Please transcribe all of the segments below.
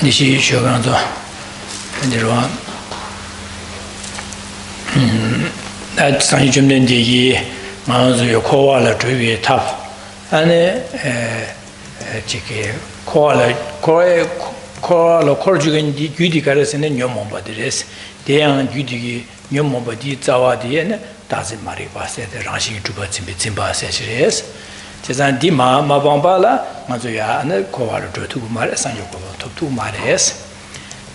니시 쇼강도 이제와 나 상이 좀 된 얘기 마음속에 코와라 주위에 탑 안에 지게 코와라 코르주겐 뒤디 가르스는 녀몽바들레스 대양 뒤디 녀몽바디 자와디에는 다시 말이 봤어야 돼 라시 주바침비 짐바세시레스 제산 디마 마방발라 맞아야 안에 코와라 주투 말 상요고 톱투 말레스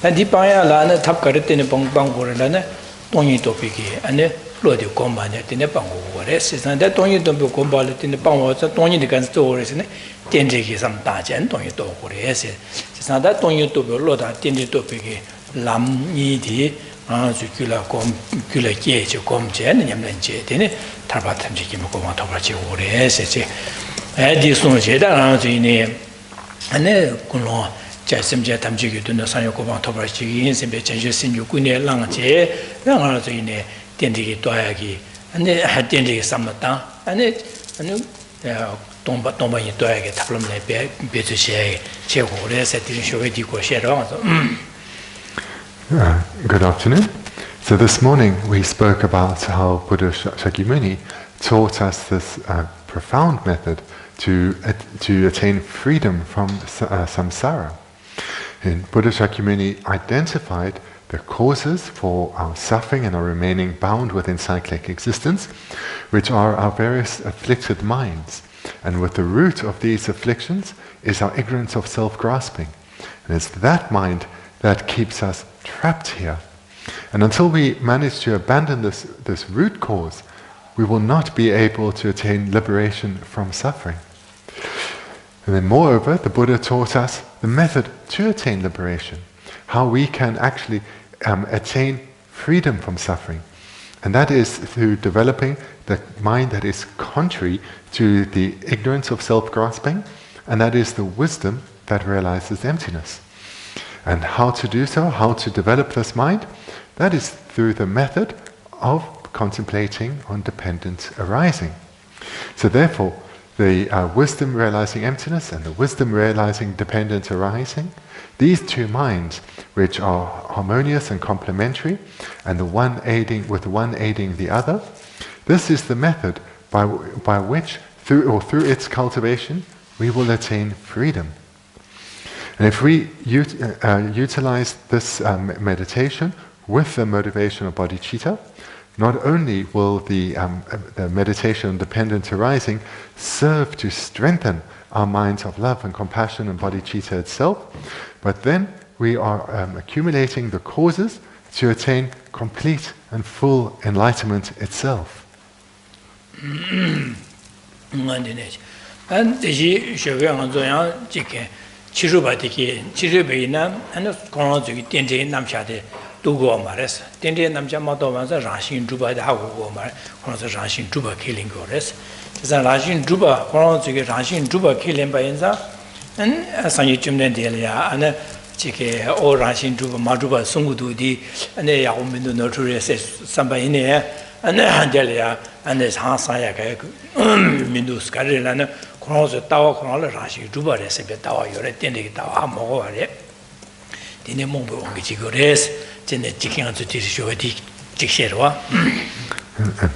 디파야라는 탑가르테네 방방고라는 동이 도피기 안에 로디 공반에 되네 방고고래 세상에 동이 도피 공발에 되네 방고서 동이의 간스도 오래스네 텐제기 삼 다전 동이 도고래 세상에 동이 도피 로다 텐제 도피기 람이디 주규라 공 규라게 저 공제는 냠는제 되네 탈바탐지기 먹고 와도라지 오래 세세 에디송 제다랑 주인이 안에 군로 자심제 담지기 되는 산요고방 토바지 인생배 전시 신유군의 랑제 랑아주인의 된디기 도야기 안에 된디기 삼았다 안에 동바이 도야기 탑롬네 베주시에 제고를 세팅 쇼게디 고시라서 Good afternoon. So this morning we spoke about how Buddha Shakyamuni taught us this profound method to attain freedom from samsara. And Buddha Shakyamuni identified the causes for our suffering and our remaining bound within cyclic existence, which are our various afflicted minds. And with the root of these afflictions is our ignorance of self-grasping. And it's that mind that keeps us trapped here. And until we manage to abandon this root cause, we will not be able to attain liberation from suffering. And then moreover, the Buddha taught us the method to attain liberation, how we can actually attain freedom from suffering. And that is through developing the mind that is contrary to the ignorance of self-grasping, and that is the wisdom that realizes emptiness. And how to do so, how to develop this mind, that is through the method of contemplating on dependent arising. So therefore, the wisdom realizing emptiness and the wisdom realizing dependent arising, these two minds, which are harmonious and complementary, and the one aiding the other, this is the method by which, through its cultivation, we will attain freedom. And if we utilize this meditation with the motivation of bodhicitta, not only will the meditation on dependent arising serve to strengthen our minds of love and compassion and bodhicitta itself, but then we are accumulating the causes to attain complete and full enlightenment itself. 두고 말했어. 된데 남자 마도 와서 라신 주바에 하고 말. 그래서 라신 주바 킬링 거랬어. 그래서 라신 주바 그런 저기 라신 주바 킬링 바인자 산이 좀 된데야 안에 지게 오 라신 주바 마주바 송구도디 안에 야고민도 너트레스 삼바이네 안에 한절이야 안에 상사야가 민두스 가르라는 그래서 따와 그런 라신 주바에서 따와 요래 된데 따와 먹어 말이야. 되네 몸보 온 지거레스 And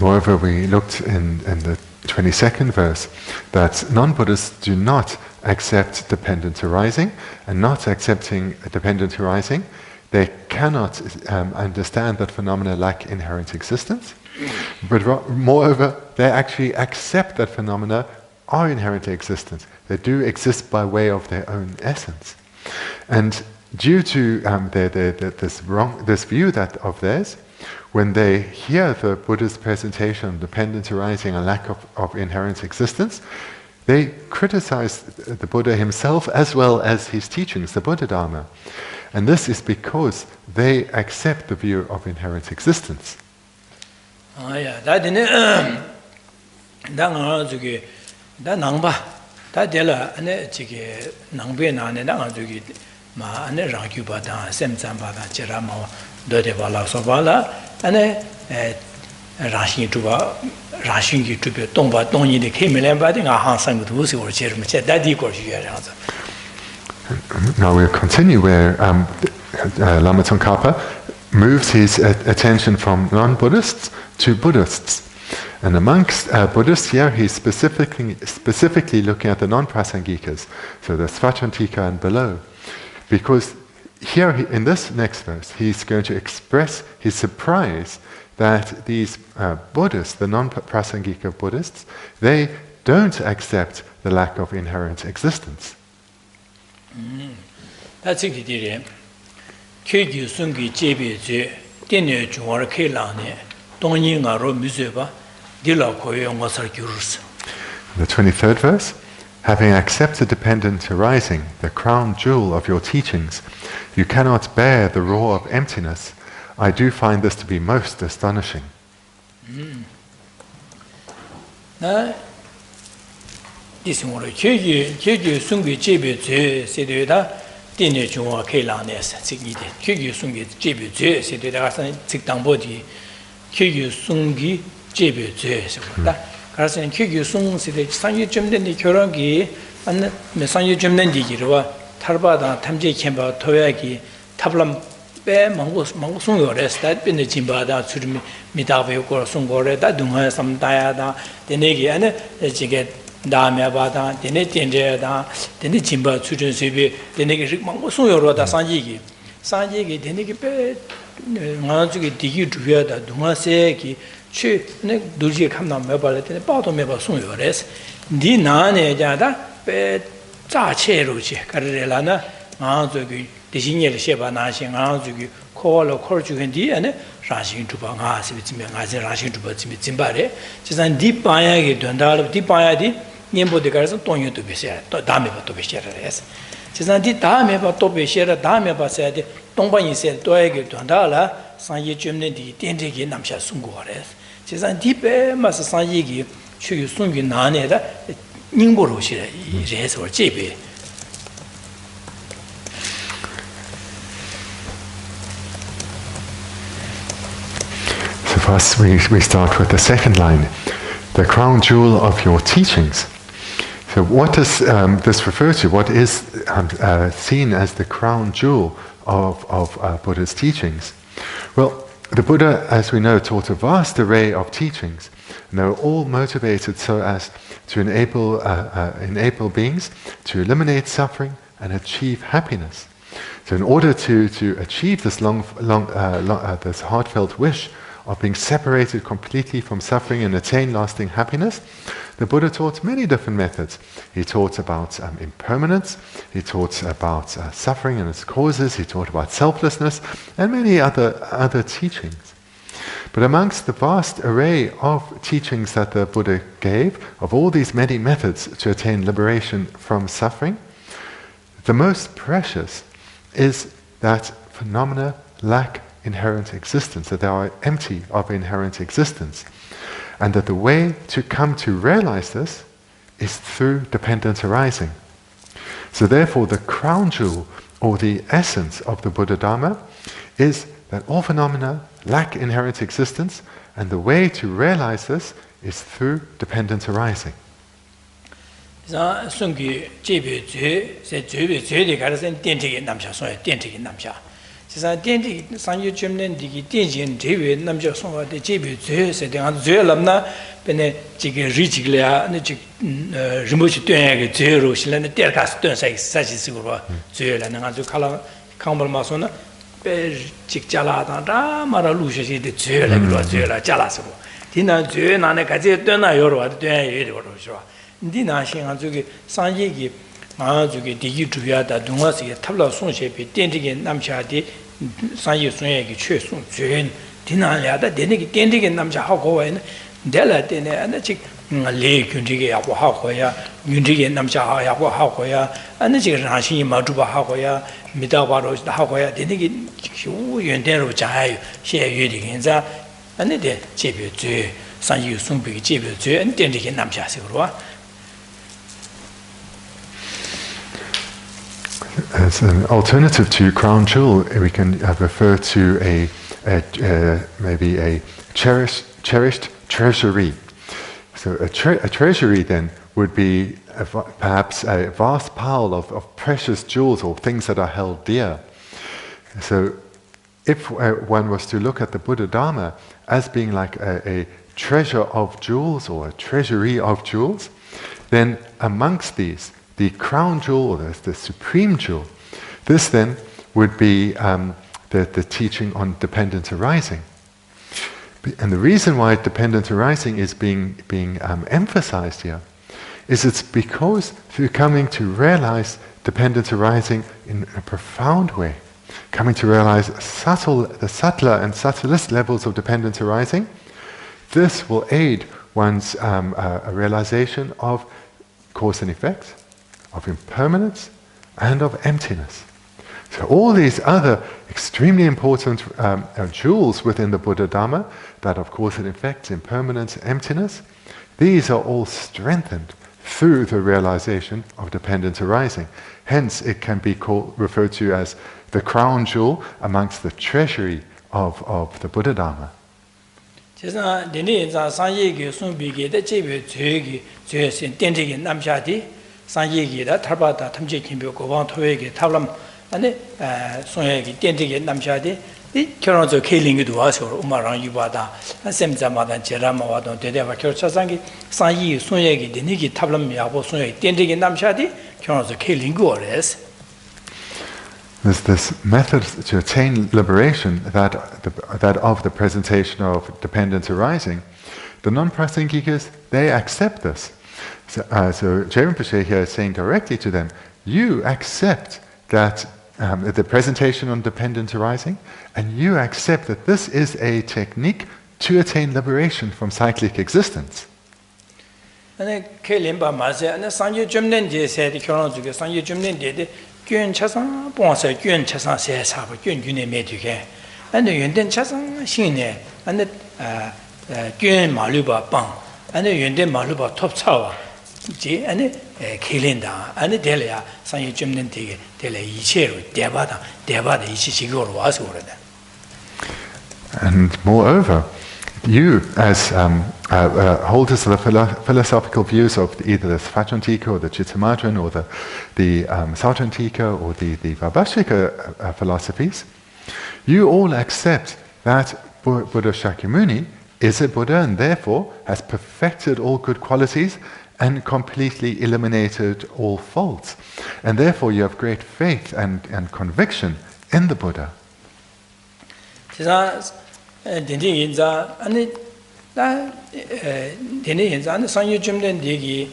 moreover, we looked in the 22nd verse that non-Buddhists do not accept dependent arising, and not accepting dependent arising, they cannot understand that phenomena lack inherent existence. But moreover, they actually accept that phenomena are inherently existent. They do exist by way of their own essence. And due to this view of theirs, when they hear the Buddha's presentation of dependent arising and lack of inherent existence, they criticize the Buddha himself as well as his teachings, the Buddha Dharma. And this is because they accept the view of inherent existence. 마 안에 라규바다 셈잠바다 제라마 도데발라 소발라 안에 라신 주바 라신기 주베 동바 동이데 케밀렘바딩 아한상도 우스고 제르메 제다디 거시야라서 Now we'll continue where Lama Tsongkhapa moves his attention from non-Buddhists to Buddhists. And amongst Buddhists here, he's specifically looking at the non-prasangikas, so the Svatantika and below. Because here, in this next verse, he's going to express his surprise that these Buddhists, the non-prasangika Buddhists, they don't accept the lack of inherent existence. That's it. The 23rd verse, having accepted dependent arising, the crown jewel of your teachings, you cannot bear the roar of emptiness. I do find this to be most astonishing. This one, Kyugyu Sungi Jibu Zue, Sidida, Dine Junwa Kailanes, Sigide, Kyugyu Sungi Jibu Zue, Sidida, Siktambodi, Kyugyu Sungi Jibu Zue, Carson Kyugyu Sung, Sid, Sanyu Jumden, the Kuragi, and Mesanyu Jumden Digirwa, Tarbada, Tamji Kemba, Toyaki, Tablam. Mangusung rest that been the Jimbada to Mitavi or Sungore, that Dunga, some Diada, the Negi, and the Jiget Damabada, the Netinjada, the Nijimba, Children Sibi, the Negi Mangusung Roda Sanjigi, Sanjigi, the Negi Manzuki, Digi Juada, Dunga Seki, Chu, Duji Kamna Mabal, the bottom of Sung rest, Dinane Jada, Zache Ruchi, Carrelana, Manzuki. The senior Sheba Nashing Anzuki, call or Corjundi, and Rashing to Bangas, with Rashing to Zimbare, just a deep bayagi, Dundal, deep bayadi, Nimbo de Garson, Tonio to be shared, Dameba to be shared. Just a deep Dameba to be shared, Dameba said, Tomba said, Doeg, Dundala, Sanyi Jumni, Dendigi, Namsha Sungores. Just a deep Master Sanyigi, Chu Sungi Naneda, Nimboro, Res or JB. First, we start with the second line, the crown jewel of your teachings. So what does this refer to? What is seen as the crown jewel of Buddha's teachings? Well, the Buddha, as we know, taught a vast array of teachings, and they were all motivated so as to enable beings to eliminate suffering and achieve happiness. So in order to achieve this this heartfelt wish of being separated completely from suffering and attain lasting happiness, the Buddha taught many different methods. He taught about impermanence, he taught about suffering and its causes, he taught about selflessness, and many other teachings. But amongst the vast array of teachings that the Buddha gave, of all these many methods to attain liberation from suffering, the most precious is that phenomena lack inherent existence, that they are empty of inherent existence, and that the way to come to realize this is through dependent arising. So therefore the crown jewel, or the essence of the Buddha Dharma, is that all phenomena lack inherent existence, and the way to realize this is through dependent arising. 지사 덴디 상유 점낸 디기 덴진 제외 남자 송화 데 제비 제세 대한 제람나 베네 지게 리지글야 네 리모치 떼게 제로 실내 때가스 떼사 사시 쓰고 제라 내가 저 칼라 캄벌마소나 베 직자라다 마라 루시시데 제라 그러 제라 잘라서 디나 제 나네 가제 떼나 요로 떼 예리 그러죠 디나 신한 저기 상예기 마주게 디기 주야다 동화시에 탑라 송셰비 덴디게 남샤디 상예 송예기 최송 죄인 디나야다 데네기 덴디게 남샤 하고 와는 델라데네 아나직 레균디게 하고 하고야 윤디게 남샤 하고 하고야 아나직 라신이 마주바 하고야 미다바로 하고야 데네기 휴연대로 자유 셰유디긴자 아네데 제비죄 상예 송비게 제비죄 덴디게 남샤시로와 As an alternative to crown jewel, we can refer to maybe a cherished treasury. So a treasury then would be perhaps a vast pile of precious jewels or things that are held dear. So if one was to look at the Buddha Dharma as being like a treasure of jewels or a treasury of jewels, then amongst these, the crown jewel, or the supreme jewel, this then would be the teaching on dependent arising. And the reason why dependent arising is being emphasized here is it's because through coming to realize dependent arising in a profound way, coming to realize the subtler and subtlest levels of dependent arising, this will aid one's a realization of cause and effect, of impermanence, and of emptiness. So all these other extremely important jewels within the Buddha Dharma, that of cause and effect, impermanence, emptiness, these are all strengthened through the realization of dependent arising. Hence it can be referred to as the crown jewel amongst the treasury of the Buddha Dharma. 아니 소야기 땡땡이 남샤디 이 결혼저 케링이도 와서 우마랑 유바다 샘자마다 제라마와도 대대바 결차상기 상이 소야기 되니기 탑람 야보 소야기 땡땡이 남샤디 결혼저 케링고레스. There's this method to attain liberation that of the presentation of dependent arising. The non-prasangikas, they accept this. So Je Rinpoche here is saying directly to them, you accept that the presentation on dependent arising, and you accept that this is a technique to attain liberation from cyclic existence. 아니 켈림바 마세 아니 상주 점낸 제세디 결혼 중에 상주 점낸 데데 균 차상 봉사 균 차상 세사부 균 균에 매두게 아니 연된 차상 신네 아니 균 말루바 빵 아니 연된 말루바 톱차와 지 아니 켈린다 아니 델야 상주 점낸 데게 델에 이체로 대바다 이치 지고로 와서 그러다. And moreover, you, as holders of the philosophical views of either the Svajantika or the Chittamadrin or the Sautantika or the Vaibhashika philosophies, you all accept that Buddha Shakyamuni is a Buddha and therefore has perfected all good qualities and completely eliminated all faults. And therefore you have great faith and conviction in the Buddha. dending inza ani da dending inza ani sangyu jumden degi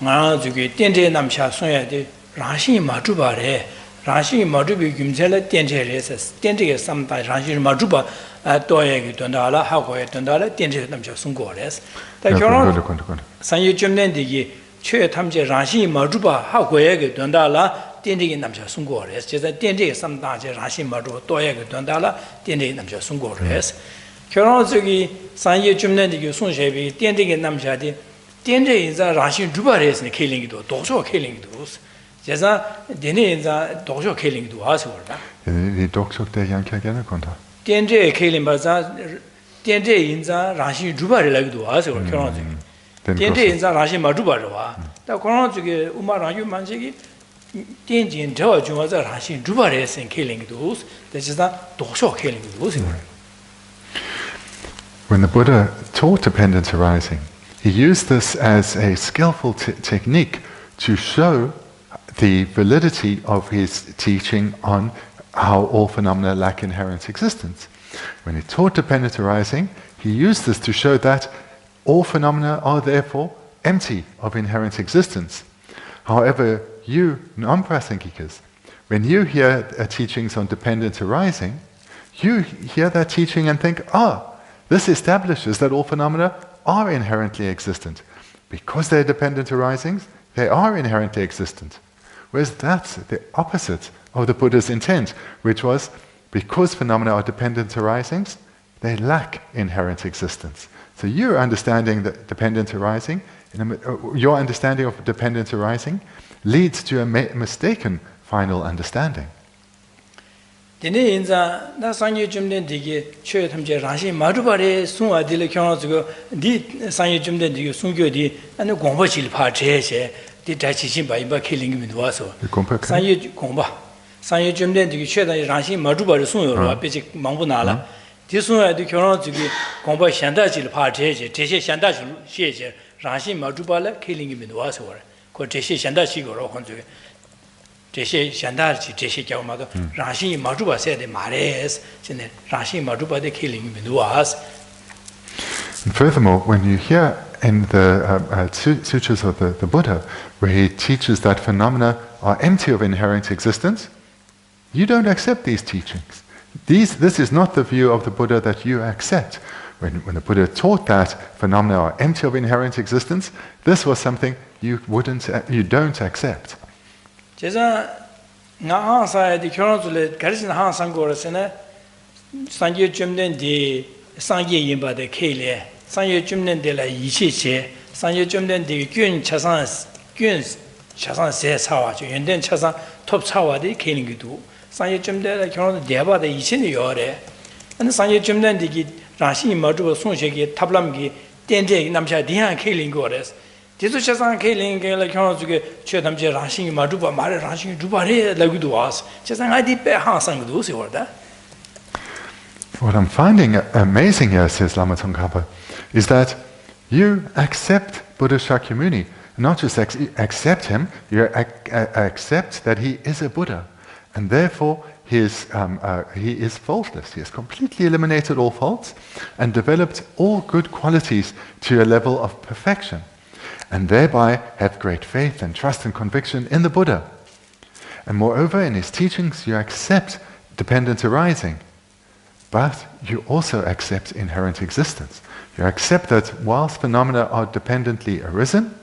nga juge dende namsha soya de rashi majuba re rashi majubi gumjela dende reses dende ge samda rashi majuba toye ge dondala ha go ye dondala dende namsha sunggo res da kyoron sangyu jumden degi chö 탐제 rashi majuba ha go ye ge dondala 땡땡이 남자 송고레스 제가 땡땡이 삼다제 라시 마루 또예가 된다라 땡땡이 남자 송고레스 결혼적이 산예 줌내디고 송셰비 땡땡이 남자디 땡땡이자 라시 주바레스네 켈링이도 도저 켈링이도 제가 데네자 도저 켈링이도 와서 그러다 이 독속 때 양켜게는 건다 땡땡이 켈링 바자 땡땡이자 라시 주바레라기도 와서 결혼적이 땡땡이자 라시 마주바르와 다 결혼적이 우마랑 유만적이 When the Buddha taught dependent arising, he used this as a skillful technique to show the validity of his teaching on how all phenomena lack inherent existence. When he taught dependent arising, he used this to show that all phenomena are therefore empty of inherent existence. However, you non-prasangikas, when you hear teachings on dependent arising, you hear that teaching and think, this establishes that all phenomena are inherently existent. Because they're dependent arisings, they are inherently existent. Whereas that's the opposite of the Buddha's intent, which was, because phenomena are dependent arisings, they lack inherent existence. So your understanding that dependent arising, your understanding of dependent arising, leads to a mistaken final understanding. Dene inza na sangye jumden dige chö thamje rashi marubare sunwa dile kyong zugo di sangye jumden dige sungyo di ane gongbo chil pha che che the Dachin by killing in Waso. Gompa. Sanyu Gomba. Sanyu Jumden to share the Ranshi Maduba soon or basic Mambunala. This one I do to Gomba Shandachi party, Teshe Shandachi, Ranshi Madubala killing him in Waso. Teshe Shandachi or Honzu. Geshe Shandachi, Geshe Yamado, Rashi Maduba said the Mares, Rashi Maduba the killing him in was. And furthermore, when you hear in the sutras of the Buddha, where he teaches that phenomena are empty of inherent existence, you don't accept these teachings. This is not the view of the Buddha that you accept. When the Buddha taught that phenomena are empty of inherent existence, this was something you don't accept. 제가 나 항사의 결혼을 가르치는 항상 거라서는 상계 좀된디 상계 인바의 케일에 상계 좀된데라 이치체 상계 좀된디 균 차상 세 차와죠 연된 차상 톱 차와의 케일인기도 상계 좀데라 결혼을 대바의 이치는 요래 근데 상계 좀된디 라시 마주고 손셰기 탑람기 땡제 남샤 디한 케일인 거라서 This Chasan Kaling Kelly Chetamje Rashing Maduba Mare Rashing Dubare Laguduas. Chasan I did Hansang Dusi or that. What I'm finding amazing here, says Lama Tsongkhapa, is that you accept Buddha Shakyamuni. Not just accept him, you accept that he is a Buddha. And therefore he is faultless. He has completely eliminated all faults and developed all good qualities to a level of perfection. And thereby have great faith and trust and conviction in the Buddha. And moreover, in his teachings, you accept dependent arising, but you also accept inherent existence. You accept that whilst phenomena are dependently arisen,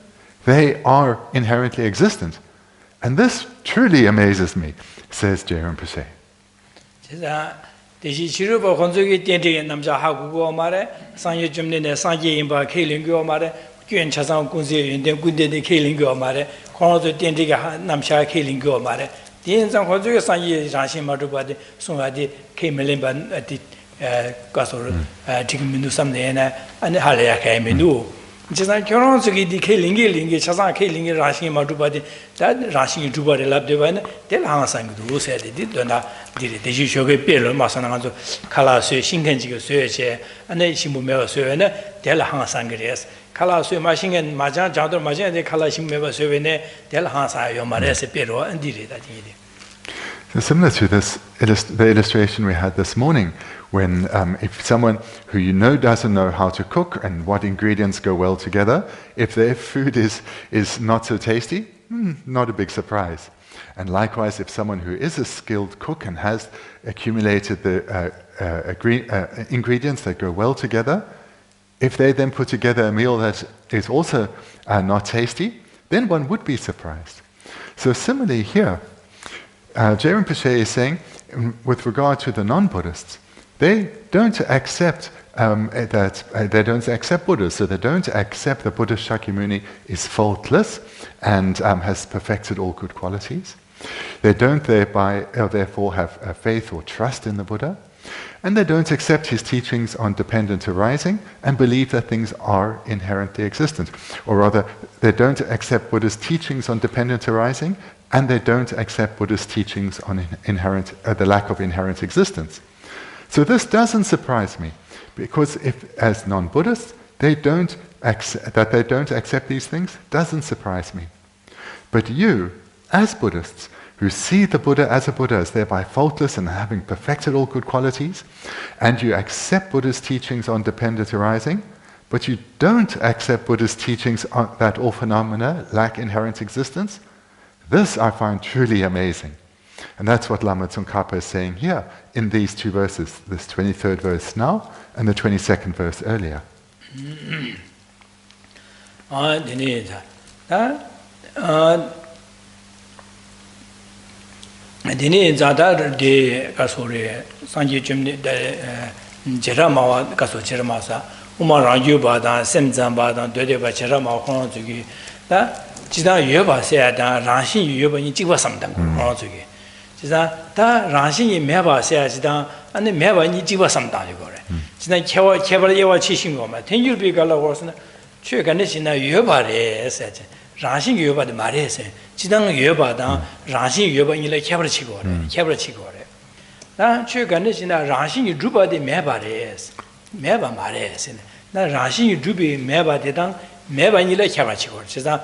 they are inherently existent. And this truly amazes me, says Geshe Rinpoche. Kyun Chasang Kunzi in the good day killing go mare, Kono Tendiga Namsha killing go mare. The ends of Hozu Sanyi Rashi Madubadi, Sungadi, Kemelimban at the Gasor, Tikaminu Samdena, and Halea Kaminu. Just like Koronski, the killing, Chasang killing Rashi Madubadi, that Rashi Jubadi Labdevan, Del Hansang do said it did not did it. They should be Bill Masananzo, Kala Shinkenji Search, and then Shimumel Suena, Del Hansangres. Kala Sue Machine and Majan, Jador Majan, the Kala Shimeva Suvene, Del Hansa, Yomarese Pero, and did it. So similar to this, the illustration we had this morning, when if someone who you know doesn't know how to cook and what ingredients go well together, if their food is not so tasty, not a big surprise. And likewise, if someone who is a skilled cook and has accumulated the ingredients that go well together, if they then put together a meal that is also not tasty, then one would be surprised. So similarly here, Geshe Rinpoche is saying, with regard to the non-Buddhists, they don't accept they don't accept Buddha, so they don't accept that Buddha Shakyamuni is faultless and has perfected all good qualities. They don't therefore have faith or trust in the Buddha. And they don't accept his teachings on dependent arising and believe that things are inherently existent. Or rather, they don't accept Buddha's teachings on dependent arising, and they don't accept Buddha's teachings on the lack of inherent existence. So this doesn't surprise me, because if, as non-Buddhists, they don't accept these things, doesn't surprise me. But you, as Buddhists, who see the Buddha as thereby faultless and having perfected all good qualities, and you accept Buddha's teachings on dependent arising, but you don't accept Buddha's teachings that all phenomena lack inherent existence, this I find truly amazing. And that's what Lama Tsongkhapa is saying here in these two verses, this 23rd verse now and the 22nd verse earlier. Dini Zadar de Kasore, Sanji Jimni Jeramawa, Kaso Jeramasa, Umaranju Badan, Semzan Badan, Dodeba Jerama Honzugi, that Jida Yoba said, Ranshin Yoba in Jiva Samdam Honzugi. Jida, Ranshin Meva says down, and the Meva in Jiva Samdam. Jida Keva Chisingoma, 10 years big Gala was Chuganishina Yoba said, rāshīng yōpa de mārē sēn, jidāng yōpa dāng rāshīng yōpa nīla khyabra chīgō rē. dā chū gāndā shīnā rāshīng rūpa de mē bā rē sēn, mē bā mārē sēn, dā rāshīng rūpi mē bā de dāng mē bā nīla khyabra chīgō rē, jidāng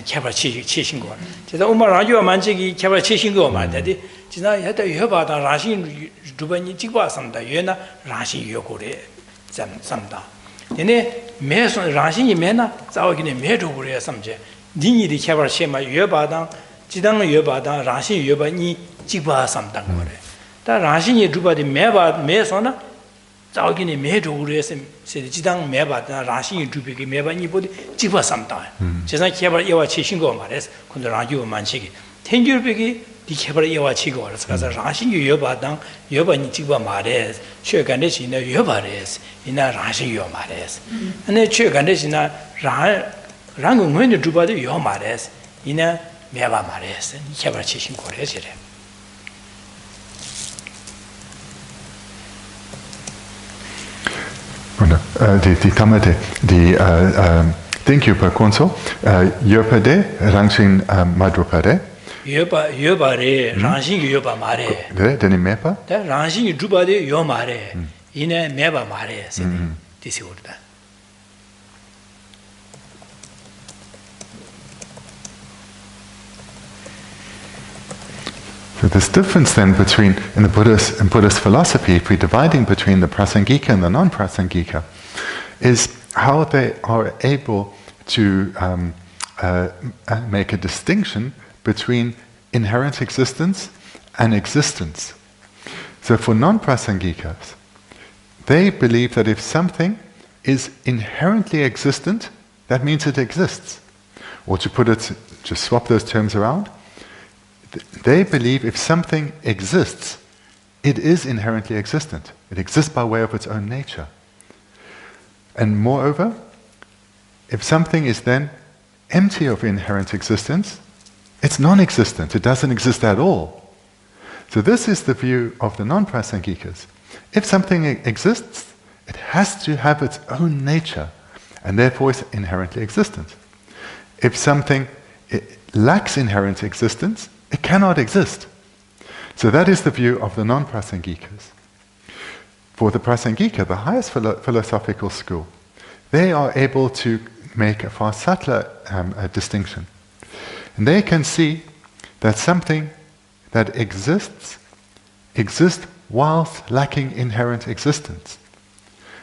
khyabra chīshīng gō rē. jidāng umā rāngyō māñchī kī khyabra chīshīng gō mā rē, jidāng yātā yōpa dāng rāshīng rūpa nī jīgbā samdā, yōna rāshīng yōgō rē samdā. Dēne mē sōn rāshīng mē na tsāwa kī mē rūgō rē samjē, dīngi dī khyabra shēmā yōpa dāng, jidāng yōpa dāng rāshīng yōpa nī jīgbā samdā gō rē. 다 rāshīng rūpa dī mē sō na tsāwa kī mē rūgō rē sēdī jidāng mē bā dāng rāshīng rūpa kī mē bā nī bō dī jīgbā samdā. jēsāng khyabra yawā chēshīng gō mā rē sē, kundu rāngyū wā māñchī kī. tēngyū rūpa kī dī khyabra yawā chī gō rē sē, kāsā rāshīng yōpa dāng yōpa nī jīgbā mā rē sē, chē gāndē shī na yōpa rē sē, inā rāshīng yō mā rē sē. anē chē gāndē shī na rāng ngō nī rūpa dī yō mā rē sē, inā mē bā mā rē sē, khyabra chēshīng gō rē sē rē. Die Tamate, die Tinkyupa Konso, Yopade, Rangshin Madrupade. Yopare, Rangshin Yopa Mare. Deni Mepa? Rangshin Drupade Yomare, in a Meba Mare, this is that. So this difference then between, in Buddhist philosophy, if we're dividing between the prasangika and the non-prasangika, is how they are able to make a distinction between inherent existence and existence. So for non-prasangikas, they believe that if something is inherently existent, that means it exists. Or to put it, just swap those terms around, they believe if something exists, it is inherently existent. It exists by way of its own nature. And moreover, if something is then empty of inherent existence, it's non-existent. It doesn't exist at all. So this is the view of the non-prasangikas. If something exists, it has to have its own nature, and therefore is inherently existent. If something lacks inherent existence, it cannot exist. So that is the view of the non-prasangikas. For the prasangika, the highest philosophical school, they are able to make a far subtler distinction. And they can see that something that exists whilst lacking inherent existence.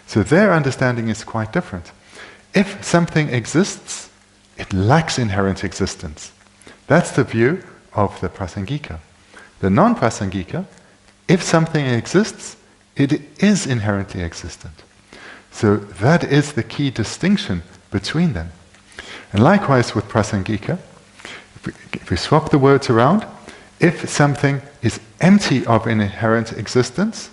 So their understanding is quite different. If something exists, it lacks inherent existence. That's the view of the prasangika. The non-prasangika, if something exists, it is inherently existent. So that is the key distinction between them. And likewise with prasangika, if we swap the words around, if something is empty of an inherent existence,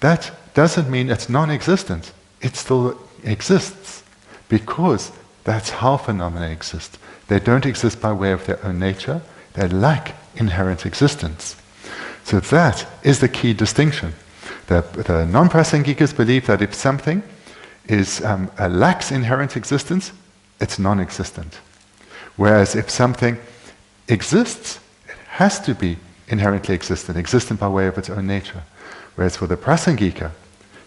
that doesn't mean it's non-existent. It still exists, because that's how phenomena exist. They don't exist by way of their own nature, they lack inherent existence. So that is the key distinction. The non-prasangikas believe that if something lacks inherent existence, it's non-existent. Whereas if something exists, it has to be inherently existent by way of its own nature. Whereas for the prasangika,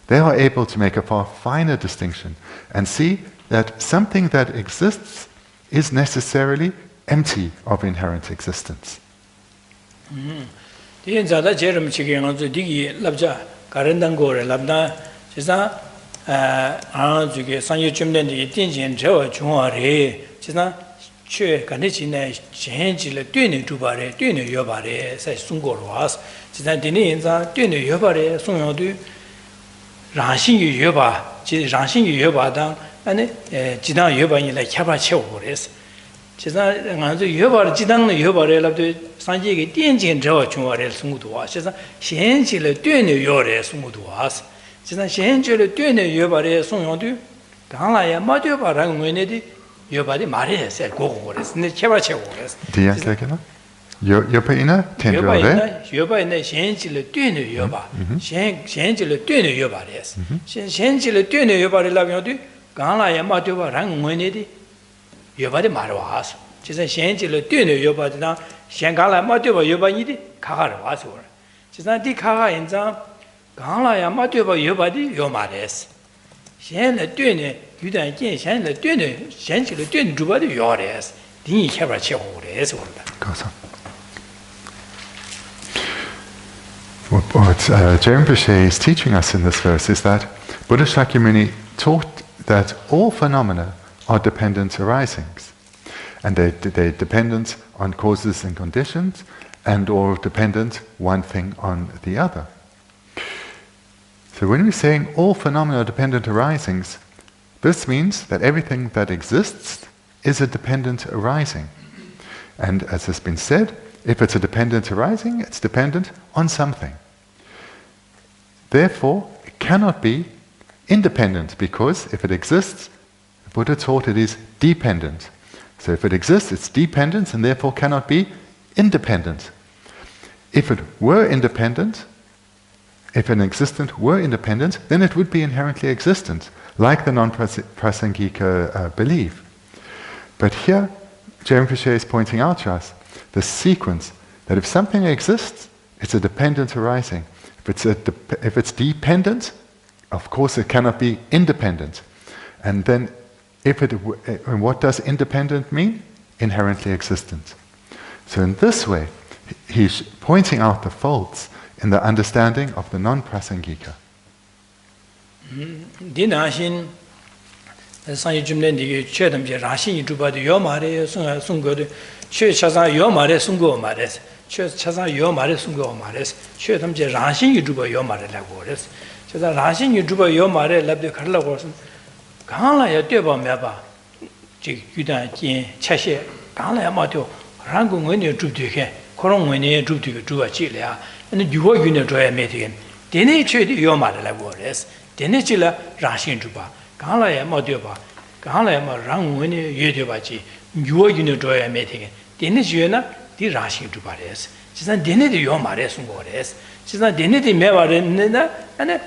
they are able to make a far finer distinction and see that something that exists is necessarily empty of inherent existence. yobade marwas. Chisa shenjilo dune yobadina, shengala matyoba yobadi, kagarwas. Chisa di kaga inza, gangla ya matyoba yobadi yomares. Shen the dune, yudan jen, shen the dune, shenjilo dune jubadi yores. Dini hebra chehores. What Rinpoche is teaching us in this verse is that Buddha Shakyamuni taught that all phenomena are dependent arisings, and they're dependent on causes and conditions, and or dependent one thing on the other. So when we're saying all phenomena are dependent arisings, this means that everything that exists is a dependent arising. And as has been said, if it's a dependent arising, it's dependent on something. Therefore, it cannot be independent, because if it exists, the Buddha taught it is dependent. So if it exists, it's dependent and therefore cannot be independent. If it were independent, if an existent were independent, then it would be inherently existent, like the non-prasangika belief. But here, Rinpoche is pointing out to us the sequence, that if something exists, it's a dependent arising. If it's dependent, of course it cannot be independent. And then, and what does independent mean? Inherently existent. So in this way, he's pointing out the faults in the understanding of the non-prasangika. Dinashin, Sanyi Jumlen, the Chedam, Rashi, Juba, the Yomare, Sungo, Chazan Yomare, Sungo Mares, Chazan Yomare, Sungo Mares, Chedam, Rashi, Juba, Yomare, Lagores, Chazan Rashi, Juba, Yomare, Lab the Karla Warson, Kala, Yatuba Meba, Yudan, Chashe, Kala Amato, Rango, when you droop to him, Koron, when you droop to Juba Chilia, and you work in a dry meeting. Dene Ched Yomare Lagores, Dene Chilla, Rashi, Juba. Kala Madioba, Kala Rangwini, Yudubachi, you are in a joy meeting. Dennis Yuna, the Rashi to Paris. She's not dinner to your Mares and Gores. She's not dinner to Meva and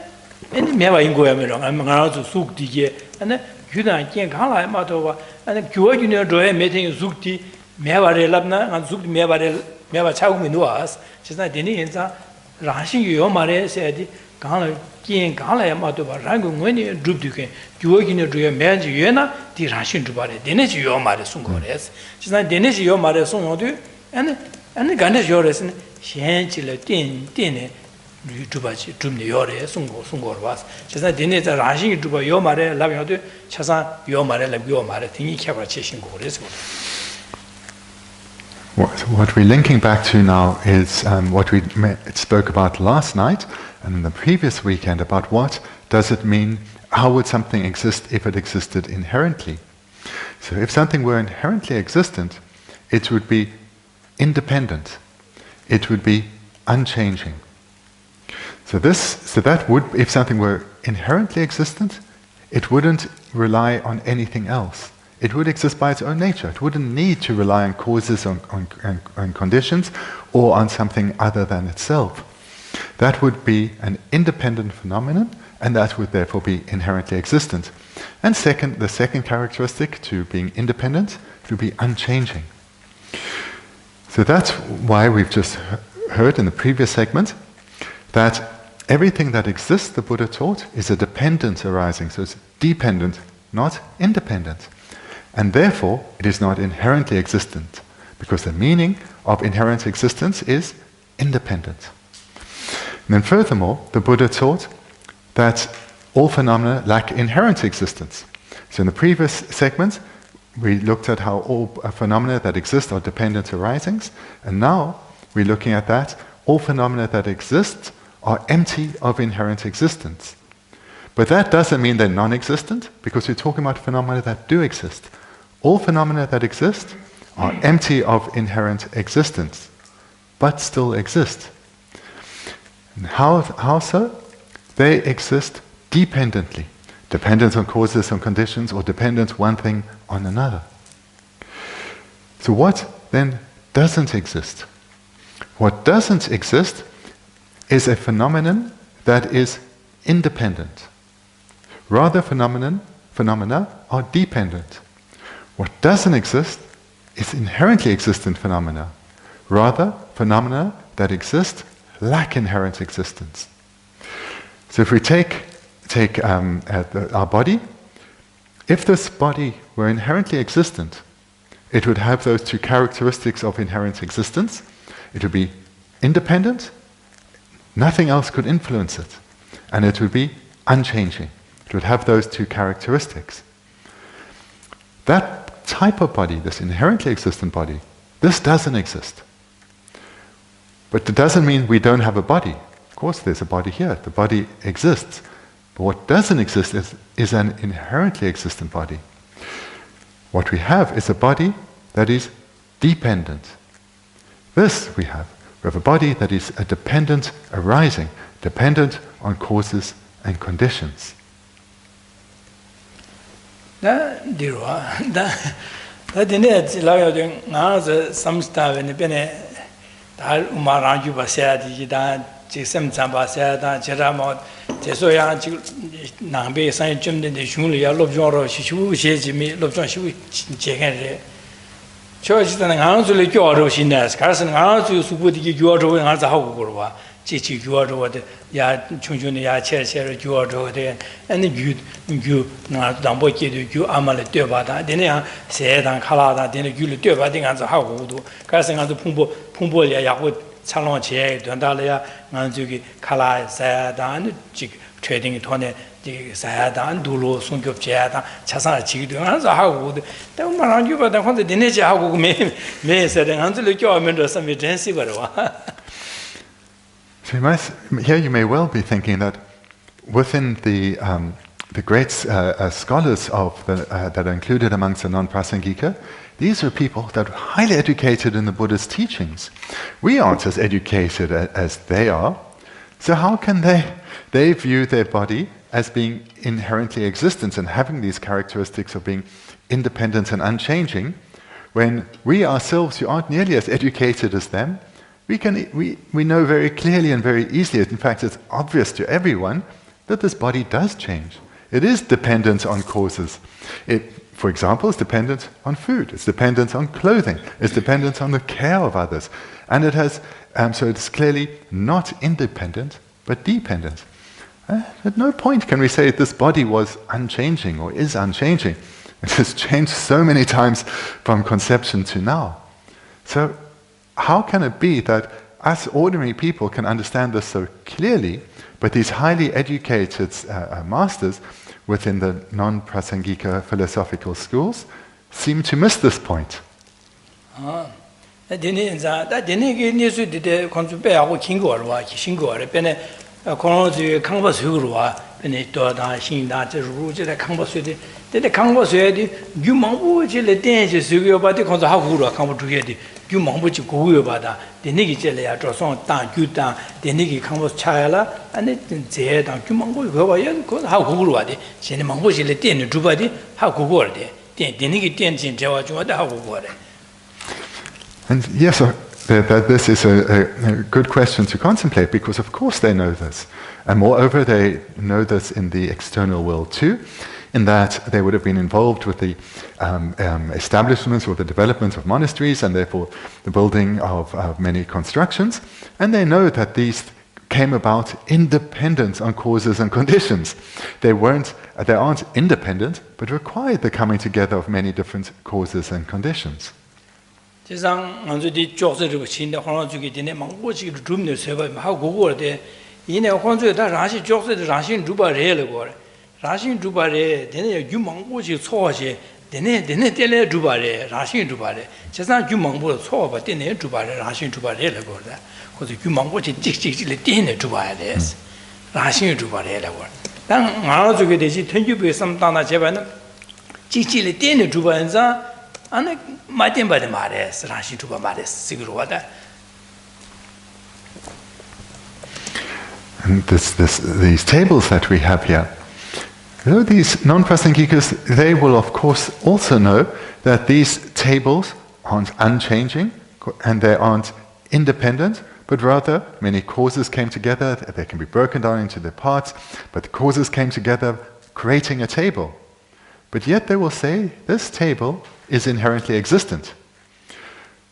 Meva in Goyamelong, and Mara to Suk Dige, and Yudan King Kala Matova, and you are in a joy meeting Zukti, Meva Labna, and Zuk Meva Chauminuas. She's not dinner in Rashi, your Mares said. Kala King Kala Matova, Rango, when you droop to him, you work in a dream, Yena, the Rashin to Bari, Dennis Yomare Sungores. She's not Dennis Yomare Sungodu, and the Ganesh Yores, Shenchilla Tin, Tubachi, Tum Yore, Sungor was. She's not Dennis Rashin to Yomare, Laviodu, Chazan Yomare, Yomare, Tingy Cabrachation Gores. What we're linking back to now is what we spoke about last night and in the previous weekend about what does it mean, how would something exist if it existed inherently. So if something were inherently existent, it would be independent. It would be unchanging. So that would, if something were inherently existent, it wouldn't rely on anything else. It would exist by its own nature. It wouldn't need to rely on causes, on conditions, or on something other than itself. That would be an independent phenomenon, and that would therefore be inherently existent. And the second characteristic to being independent, to be unchanging. So that's why we've just heard in the previous segment that everything that exists, the Buddha taught, is a dependent arising. So it's dependent, not independent. And therefore, it is not inherently existent, because the meaning of inherent existence is independent. And then furthermore, the Buddha taught that all phenomena lack inherent existence. So in the previous segment, we looked at how all phenomena that exist are dependent arisings, and now we're looking at that all phenomena that exist are empty of inherent existence. But that doesn't mean they're non-existent, because we're talking about phenomena that do exist. All phenomena that exist are empty of inherent existence, but still exist. And how so? They exist dependently, dependent on causes and conditions, or dependent one thing on another. So what then doesn't exist? What doesn't exist is a phenomenon that is independent. Rather, phenomena are dependent. What doesn't exist is inherently existent phenomena. Rather, phenomena that exist lack inherent existence. So if we take our body, if this body were inherently existent, it would have those two characteristics of inherent existence. It would be independent, nothing else could influence it, and it would be unchanging. It would have those two characteristics. That type of body, this inherently existent body, this doesn't exist. But it doesn't mean we don't have a body. Of course there's a body here, the body exists. But what doesn't exist is an inherently existent body. What we have is a body that is dependent. This we have. We have a body that is a dependent arising, dependent on causes and conditions. Da dirwa da dine layo de nga za samsta ne bene da umarang ju ba sia di da ji sem zam ba sia da jera mo je so ya ji nang be san jum de shun le ya lob jong ro shi shu xie ji mi lob jong shu je kan re cho ji da nga zu le gyo ro xin da ka san nga zu su bu di gyo ro nga za ha gu ro ba ji ji gyo ro de ya chung chung de ya che che ro gyo ro de and yu nga dang bo ji de yu ama le de ba da de ne ya se dang kha la da de ne yu le de ba de nga za ha gu du ka san nga zu pung bo le ya hu chang long che duan da le ya nga zu gi kha la sa da ne ji确定团的这三单独路送给别的，加上几个人是好过的，但我马上就把那放在店里去好过没事的，俺这里叫我们这上面真习惯了哇。So here you may well be thinking that within the great scholars that are included amongst the non-prasangika, these are people that are highly educated in the Buddhist teachings. We aren't as educated as they are, so how can they view their body as being inherently existent and having these characteristics of being independent and unchanging, when we ourselves, who aren't nearly as educated as them, we know very clearly and very easily, in fact it's obvious to everyone, that this body does change. It is dependent on causes. It, for example, is dependent on food, it's dependent on clothing, it's dependent on the care of others, and it has, so it's clearly not independent, but dependent. At no point can we say this body was unchanging or is unchanging. It has changed so many times from conception to now. So how can it be that us ordinary people can understand this so clearly, but these highly educated masters within the non-prasangika philosophical schools seem to miss this point? Tsongkhapa suruwa bene to da xin da zhe ru zhe de Tsongkhapa sui de Tsongkhapa sui de yu mangbu zhe le dian zhe sui yo ba de kong zhe ha gu ru Tsongkhapa zhu ye de yu mangbu zhe gu yo ba da de ne gi zhe le ya zhuo song da yu da de ne gi Tsongkhapa cha ya la ane zhe da yu mangbu ge ba ya ko ha gu ru wa de xin de mangbu zhe le dian de zhu ba de ha gu gu de de ne gi dian jin zhe wa zhu de ha gu gu de. And yes, that this is a good question to contemplate, because of course they know this. And moreover, they know this in the external world too, in that they would have been involved with the establishments or the development of monasteries, and therefore the building of many constructions. And they know that these came about independent on causes and conditions. They aren't independent, but required the coming together of many different causes and conditions. 这上俺这的教授这个新的，好像这个今天忙过去的专门的设备，还有过的，因为好像他让些教授的让些主办热了过来，让些主办热，今天有忙过去操些，今天主办热，让些主办热，这上有忙过操吧，今天主办热，让些主办热了过来，或者有忙过去这来今天主办热，让些主办热了过来，但俺这个的是天主被什么当那这边呢？这来今天主办上。 And these tables that we have here, these non-prasangikas, they will of course also know that these tables aren't unchanging and they aren't independent, but rather many causes came together. They can be broken down into their parts, but the causes came together creating a table. but yet they will say this table is inherently existent.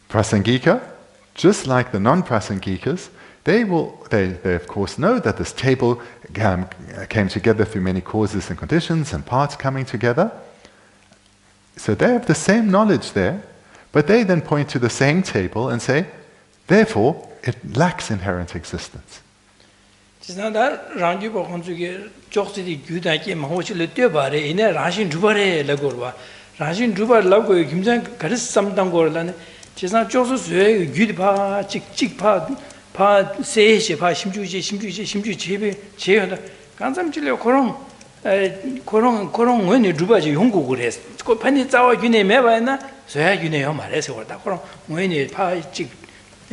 Prasangika, just like the non-prasangikas, they of course know that this table came together through many causes and conditions and parts coming together. So they have the same knowledge there, but they then point to the same table and say, therefore, it lacks inherent existence.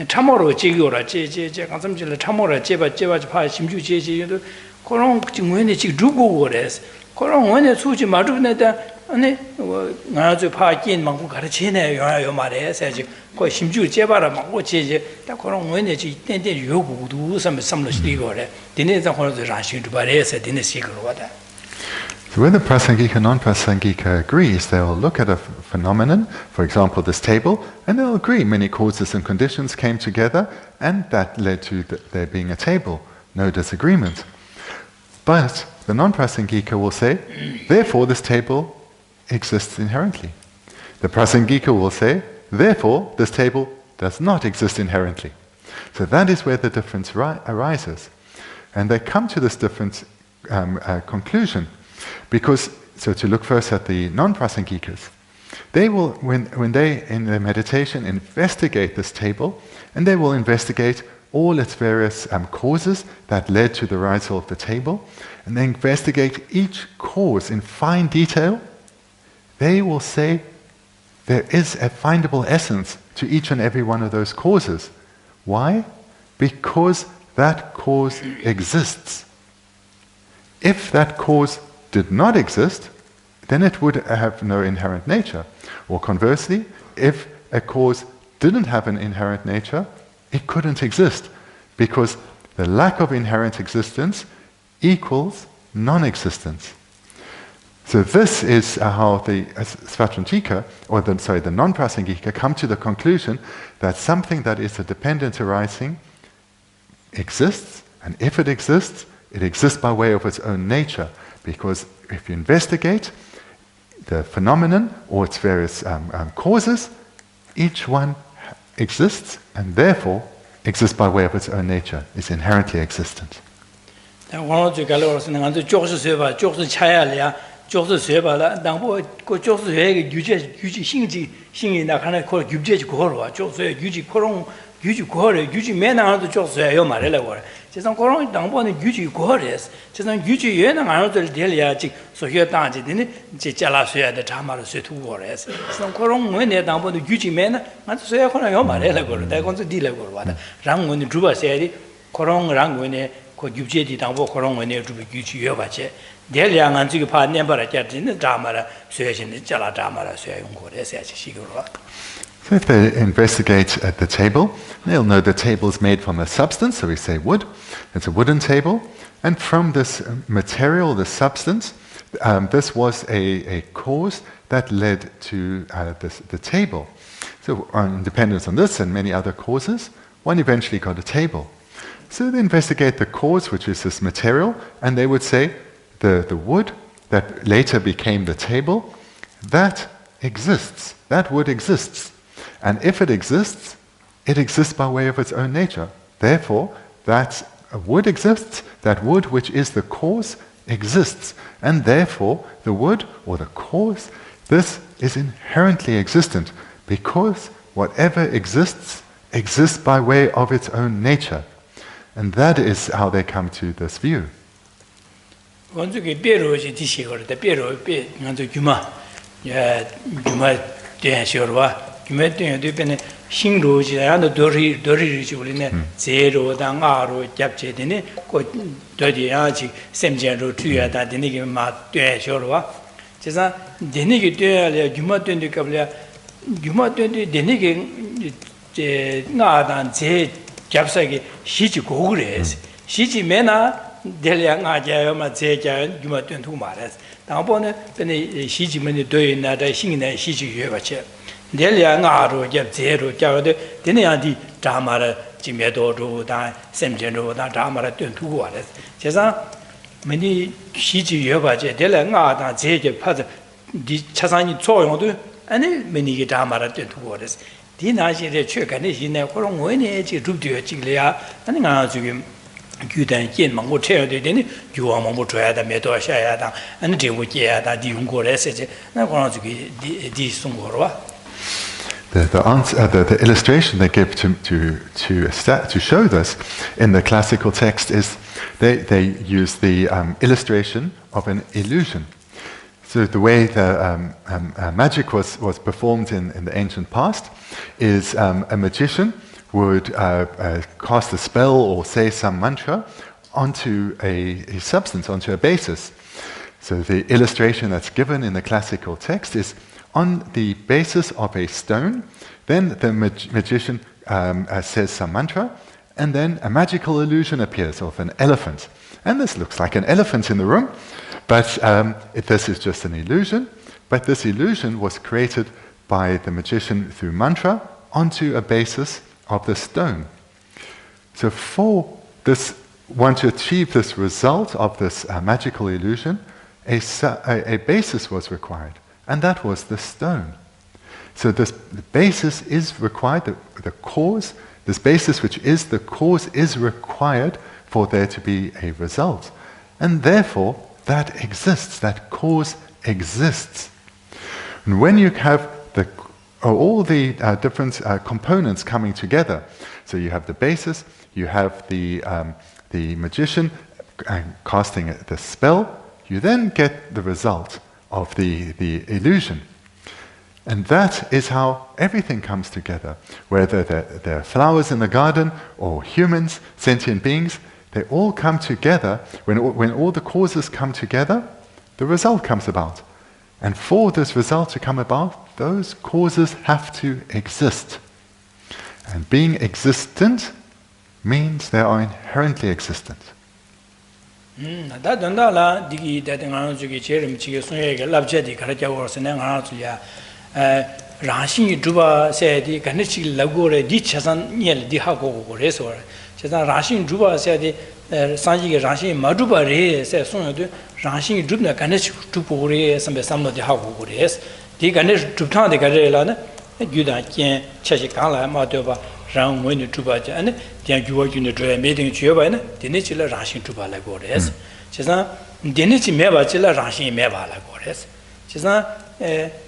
참으로 제기오라 제제 간sam질 참으로 제바 파 심주 제제도 그런 증원에 지금 두고 그래서 그런 원에 수지 마주는데 아니 나저 파긴 막고 가르치네 요 말에서 그 심주 제바라 막고 제제 다 그런 원에 지 땡땡 요구도 삼삼로시 이거래 디네자 그런 라신 두바레서 디네시고 와다. So when the Prasangika and non-Prasangika agrees, they'll look at a phenomenon, for example this table, and they'll agree many causes and conditions came together and that led to there being a table, no disagreement. But the non-Prasangika will say, therefore this table exists inherently. The Prasangika will say, therefore this table does not exist inherently. So that is where the difference arises. And they come to this different conclusion. Because, so to look first at the non-prasangikas, they will, when they, in their meditation, investigate this table, and they will investigate all its various causes that led to the rise of the table, and they investigate each cause in fine detail, they will say there is a findable essence to each and every one of those causes. Why? Because that cause exists. If that cause did not exist, then it would have no inherent nature. Or conversely, if a cause didn't have an inherent nature, it couldn't exist, because the lack of inherent existence equals non-existence. So this is how the Svatrantika, or the non-Prasangika, come to the conclusion that something that is a dependent arising exists, and if it exists by way of its own nature. Because if you investigate the phenomenon or its various causes, each one exists and therefore exists by way of its own nature, is inherently existent. 지상 그런 당번에 유지 고려해서 지상 유지 예능 안을 될야지 소혀 당지는 이제 잘라서야 돼 자마를 쇠투 고려해서 지상 그런 원에 당번에 유지면 아주 소야 그런 요 말해라 그러 대건서 딜라고 그러다 랑원이 주바세리 그런 랑원에 그 유지디 당보 그런 원에 주 유지여 봐지 될양한 지금 반년 바라 잡지는 자마라 쇠신이 잘라 자마라 쇠용 고려해서 시기로 So if they investigate at the table, they'll know the table is made from a substance, so we say wood. It's a wooden table. And from this material, this substance, this was a cause that led to the table. So in dependence on this and many other causes, one eventually got a table. So they investigate the cause, which is this material, and they would say the wood that later became the table, that exists. That wood exists. And if it exists by way of its own nature. Therefore, that wood exists, that wood which is the cause exists. And therefore, the wood or the cause, this is inherently existent, because whatever exists by way of its own nature. And that is how they come to this view. 신로지 안도 도리를 지울이네 제로당 아로 잡제되네 고 도디야지 샘제로 투야다 되네게 마 되셔로와 제가 되네게 되야 주마된데 갑ля 주마된데 되네게 제 나단 제 잡사게 시지 고그래서 시지 매나 Delia Jama Zeja, you might do 2 miles. Now, Bonnet, Penny Shijimani doing that I sing in a Shiji Yuvache. Delia Naro, Jab Zero, Jawade, Deniadi, Damara, Jimedo, Semgeno, Damara, 2 waters. Jeza many Shiji Yuvache, Delia Nada, Zeja, Paz, the Chasani Toy, and many Damara, 2 waters. Dina she the church and he never went to do Chilia, and answer him. You then yin Mango chair, then you are Mambo to add a metal shayada, and they would get that you go message, not going to be this Sungorwa. The answer, the illustration they give to show this in the classical text is they use the illustration of an illusion. So the way the magic was performed in the ancient past is a magician would cast a spell or say some mantra onto a substance, onto a basis. So the illustration that's given in the classical text is on the basis of a stone, then the magician says some mantra, and then a magical illusion appears of an elephant. And this looks like an elephant in the room, but this is just an illusion. But this illusion was created by the magician through mantra onto a basis of the stone. So for this, one to achieve this result of this magical illusion, a basis was required, and that was the stone. So the basis is required, the cause, this basis which is the cause is required for there to be a result. And therefore, that exists, that cause exists. And when you have all the different components coming together, so you have the basis, you have the magician casting the spell, you then get the result of the illusion. And that is how everything comes together. Whether they're flowers in the garden or humans, sentient beings, they all come together. When all the causes come together, the result comes about. And for this result to come about, those causes have to exist. And being existent means they are inherently existent. Rashi Juba said the Kanichi Lagore di Chasan Niel di Hago Resor. Chasan Rashi Juba said the Sanji Rashi Maduba Re said Son Rashi Jubna Kanichi Tupore, some of the Hago Res. The Ganesh Tutan de Garelana, Judan Kien, Chachikala, Matova, Ram Winnie Tuba, and the Juwa Unit meeting Chuba, the Nichila Rashi Tuba Lagores. Chasan Denichi Meva Chilla Rashi Meva Lagores. Chasan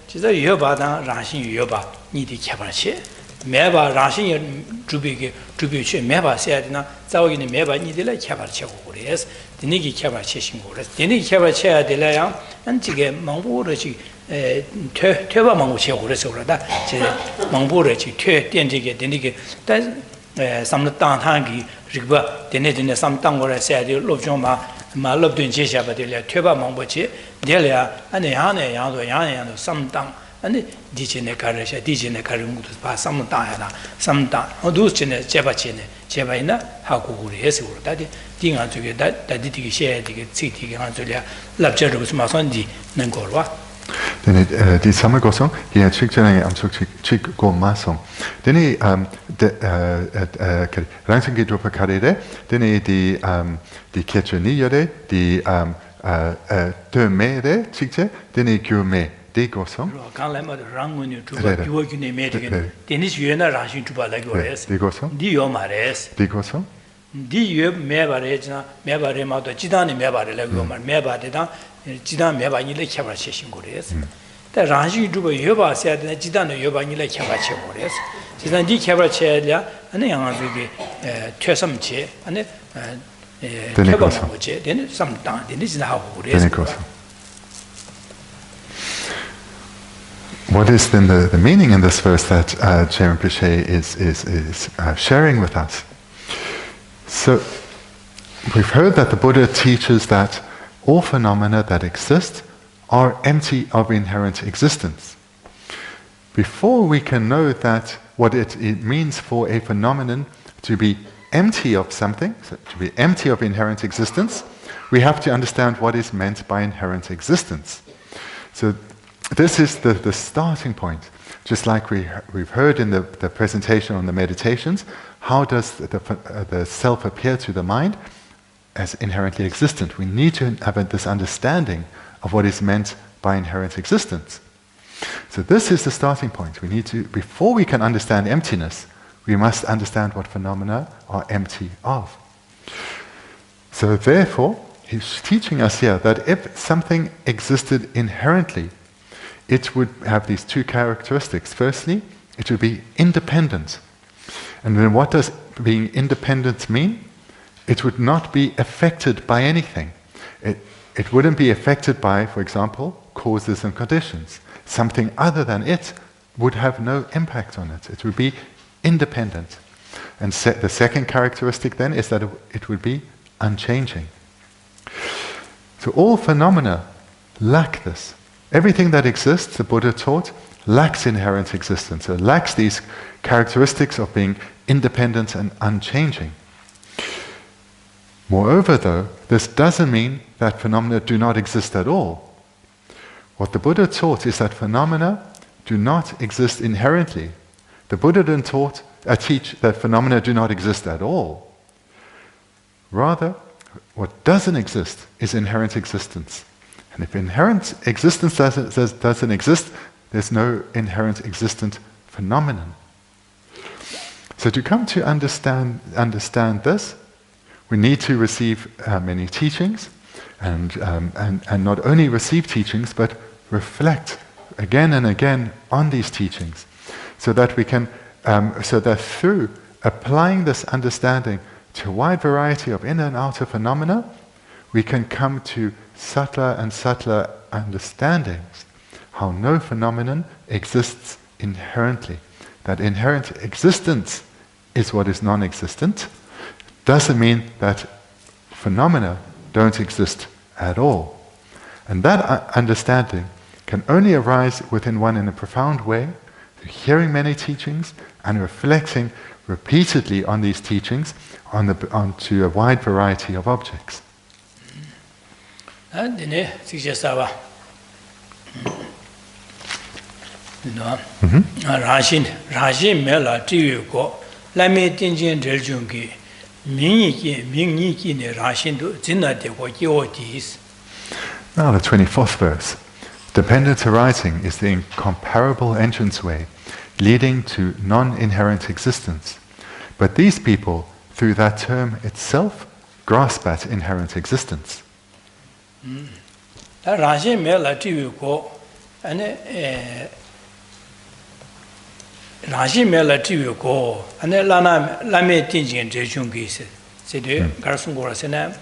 Chisa Yoba Rashi Yoba, Nidi Cabache. Meva Rashi Jubi, Meva said, Zao in the Meva Nidila Cabache Gores, the Niki Cabache Gores, the Niki Cabache de Layam, and to get Mamborachi, Teva Manguche Gores or that, Mamborachi, Tendige, the Niki, that's some Tan Hangi, Rigba, the Nedin, some Tangora said, Lobjoma. Ma love doing Geshe but they Tuba Mamboche, Delia, and the Hane, Yano, some tongue, and the Dijine Karisha, Dijine Karimutus, pass some time, some time, or those chine, Jebachine, Jebaina, how could he has that thing unto you that did he share the city unto their Labjerus Masondi, Nangorwa. Then the summer goes on, he had chick am so chick go mason. Then he ranking it up a carriere, then he the Ketcheniyade, the Termere, chick, then he cure me, they go some. Can't let me run when you work in the meeting. Then is you not rushing to Balagores. They go some. Dio Mares. They go some. Dio Mevarejna, Mevarema, Chidani Mevarelagoma, Mevadena. Jidan Meva Nila Cavache Gores. The Raji Duba Yoba said that Jidan Yoba Nila Cavache Gores. Jidan Di Cavache, and the young will be Tesam Che, and Tebamoche, then some time, then this is how Gores. What is then the meaning in this verse that Chairman Pichet is sharing with us? So, we've heard that the Buddha teaches that all phenomena that exist are empty of inherent existence. Before we can know that what it means for a phenomenon to be empty of something, so to be empty of inherent existence, we have to understand what is meant by inherent existence. So this is the starting point. Just like we've heard in the presentation on the meditations, how does the self appear to the mind? As inherently existent. We need to have this understanding of what is meant by inherent existence. So this is the starting point. We need to, before we can understand emptiness, we must understand what phenomena are empty of. So therefore, he's teaching us here that if something existed inherently, it would have these two characteristics. Firstly, it would be independent. And then what does being independent mean? It would not be affected by anything. It wouldn't be affected by, for example, causes and conditions. Something other than it would have no impact on it. It would be independent. And the second characteristic then is that it would be unchanging. So all phenomena lack this. Everything that exists, the Buddha taught, lacks inherent existence. It lacks these characteristics of being independent and unchanging. Moreover, though, this doesn't mean that phenomena do not exist at all. What the Buddha taught is that phenomena do not exist inherently. The Buddha didn't teach that phenomena do not exist at all. Rather, what doesn't exist is inherent existence. And if inherent existence doesn't exist, there's no inherent existent phenomenon. So to come to understand this, we need to receive many teachings, and not only receive teachings, but reflect again and again on these teachings, so that we can, so that through applying this understanding to a wide variety of inner and outer phenomena, we can come to subtler and subtler understandings how no phenomenon exists inherently. That inherent existence is what is non-existent. Doesn't mean that phenomena don't exist at all. And that understanding can only arise within one in a profound way, through hearing many teachings and reflecting repeatedly on these teachings onto a wide variety of objects. Now the 24th verse. Dependent arising is the incomparable entranceway leading to non-inherent existence. But these people, through that term itself, grasp at inherent existence. Rashi mela TV ko ane lame tinjin jechung gi se de garsun gora sena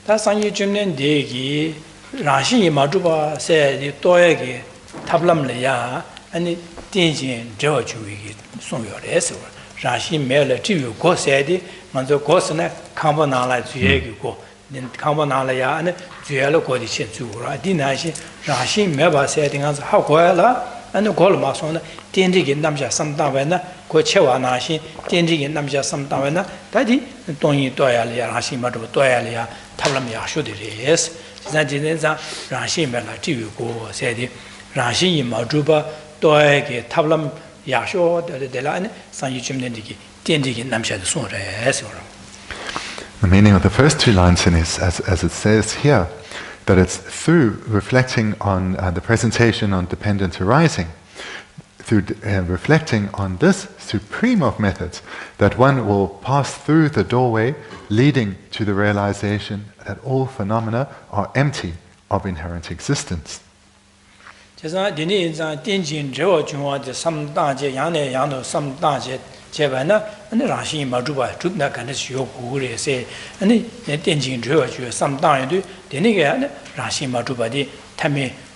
ta sangye chumnen de gi rashi ma juba se de toye gi tablam le ya ane tinjin jo chu gi song yo le so rashi mela TV ko se de manzo ko sena kamba na la juye gi ko nin kamba na la ya ane juye lo ko di chen zu ra di na shi rashi me ba se de ngang ha ko la ane ko lo ma so na Tenjigin namsha samdavana, ko chewa nashi, tenjigin namsha samdavana, tadi tongi toyalia, rashi madu toyalia, tablam yashudires. Zanjinza, rashi mela tiyu go, said rashi maduba, toyagi, tablam yasho, de la sanyichimniki, tenjigin namsha sunres. The meaning of the first two lines is, as it says here, that it's through reflecting on the presentation on dependent arising, through reflecting on this supreme of methods, that one will pass through the doorway leading to the realization that all phenomena are empty of inherent existence.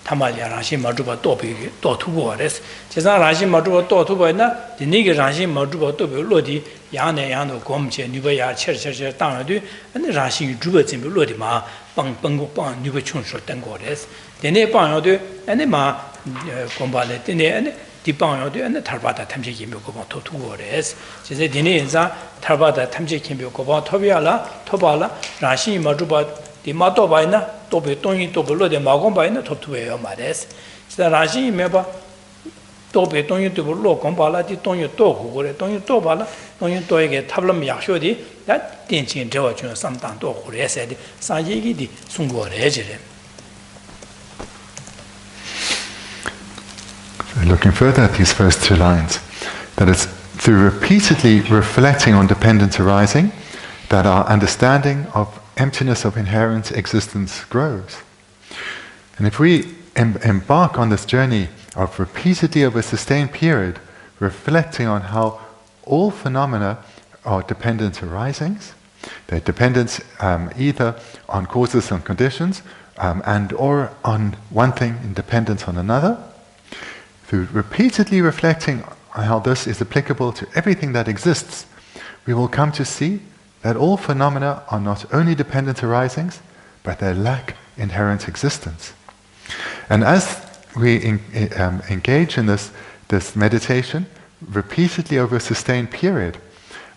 Tamalia Rashi Maduba Topi, Totuores. Chesa Rashi Maduba Totuana, the nigger Rashi Maduba Topi Lodi, Yane Yano Gomche, Nubaya, Church, Tanadu, and the Rashi Drubats in Lodima, Bang Bango Nuba Chunshot and Goddess. The Nepanodu, and the Ma Combalet, and 뒷방요도 안 탈바다 탐지 김묘 고방 토투고레스 이제 디네 인자 탈바다 탐지 김묘 고방 토비알라 토발라 라시 마주바 디마토 바이나 또베 동이 또 불러데 마공 바이나 토투예요 말레스 이제 라시 메바 또베 동이 또 불러 공발라 디 동이 또 고고레 동이 또 발라 동이 또에게 탑lâm 약쇼디 다 땡진 저와 준 상당 또 고레세디 상지기디 송고레지레. Looking further at these first two lines, that it's through repeatedly reflecting on dependent arising that our understanding of emptiness of inherent existence grows. And if we embark on this journey of repeatedly over a sustained period, reflecting on how all phenomena are dependent arisings, they're dependent either on causes and conditions, and or on one thing independent on another, through repeatedly reflecting on how this is applicable to everything that exists, we will come to see that all phenomena are not only dependent arisings, but they lack inherent existence. And as we engage in this meditation repeatedly over a sustained period,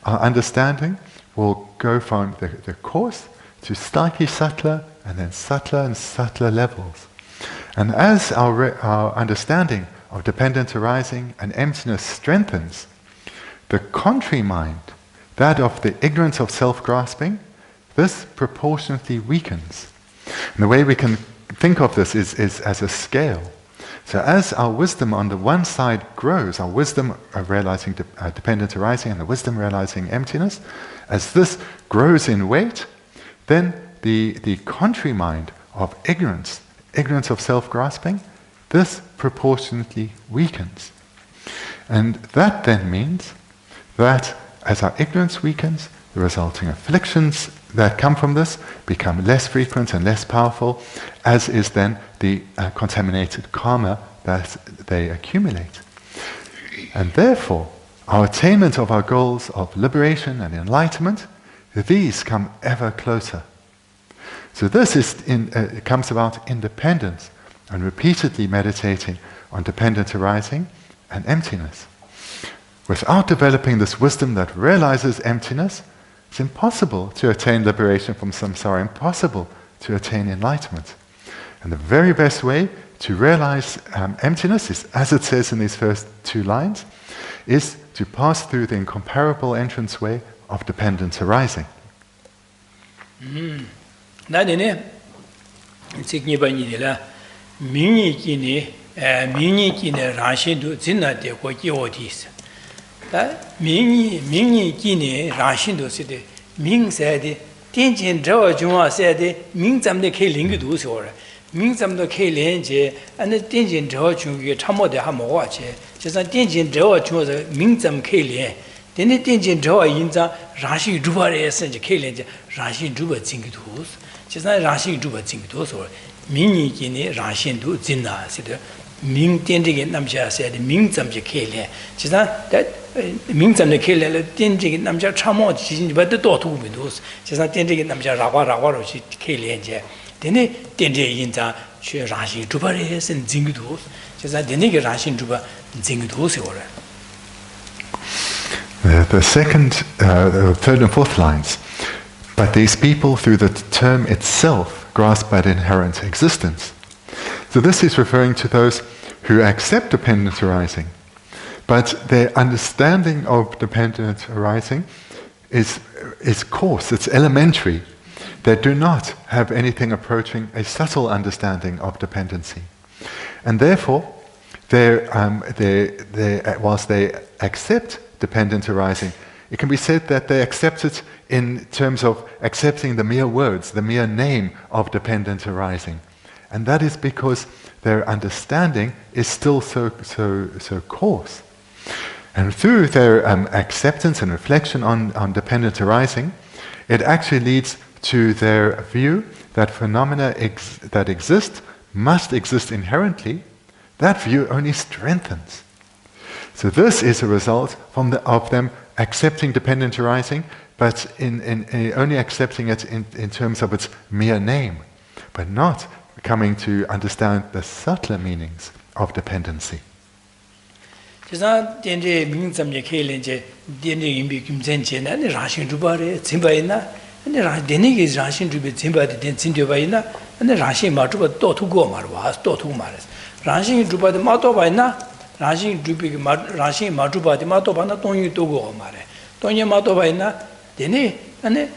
our understanding will go from the coarse to slightly subtler, and then subtler and subtler levels. And as our understanding of dependent arising and emptiness strengthens, the contrary mind, that of the ignorance of self-grasping, this proportionately weakens. And the way we can think of this is as a scale. So as our wisdom on the one side grows, our wisdom of realizing dependent arising and the wisdom realizing emptiness, as this grows in weight, then the contrary mind of ignorance of self-grasping, this proportionately weakens. And that then means that as our ignorance weakens, the resulting afflictions that come from this become less frequent and less powerful, as is then the contaminated karma that they accumulate. And therefore, our attainment of our goals of liberation and enlightenment, these come ever closer. So this comes about independence and repeatedly meditating on dependent arising and emptiness. Without developing this wisdom that realizes emptiness, it's impossible to attain liberation from samsara, impossible to attain enlightenment. And the very best way to realize emptiness is, as it says in these first two lines, is to pass through the incomparable entranceway of dependent arising. 민이 기네 라신도 시대 민세데 텐진 저어 중화 세데 민잠데 케링기도 소라 민잠도 케렌제 안에 텐진 저어 중에 참모데 하모와체 제가 텐진 저어 중에서 민잠 케렌 데네 텐진 저어 인자 라시 주바레 선지 케렌제 라시 주바 징기도 제가 라시 주바 징기도 소라 민이 기네 라신도 진나 시대 민 텐지게 남자 세데 민잠제 케렌 제가 민점의 kelele tenjige namja chamo jin bade do tu mi dos jesa tenjige namja rawa ro chi kelenge dene tenje yinza chue rashi jubare sen jing dos jesa dene ge rashi juba jing dos ore. The second, third and fourth lines. But these people through the term itself grasp at inherent existence. So this is referring to those who accept dependent arising. But their understanding of dependent arising is coarse, it's elementary. They do not have anything approaching a subtle understanding of dependency. And therefore, whilst they accept dependent arising, it can be said that they accept it in terms of accepting the mere words, the mere name of dependent arising. And that is because their understanding is still so coarse. And through their acceptance and reflection on dependent arising, it actually leads to their view that phenomena that exist must exist inherently. That view only strengthens. So this is a result of them accepting dependent arising, but in only accepting it in terms of its mere name, but not coming to understand the subtler meanings of dependency. Chisa Dende Ming Zamje Kelenje, Dende Imbi Kimzenje, and the Rashin Dubare, Zimbaina, and the Denig is Rashin Dubi Zimba, the Zindubaina, and the Rashin Matuba Dotu Gomar was Dotu Mares. Rashin Duba the Matobaina, Rashin Dubi Rashin Matuba, the Matobana, Tony Togo Mare, Tonya Matobaina, Dene, and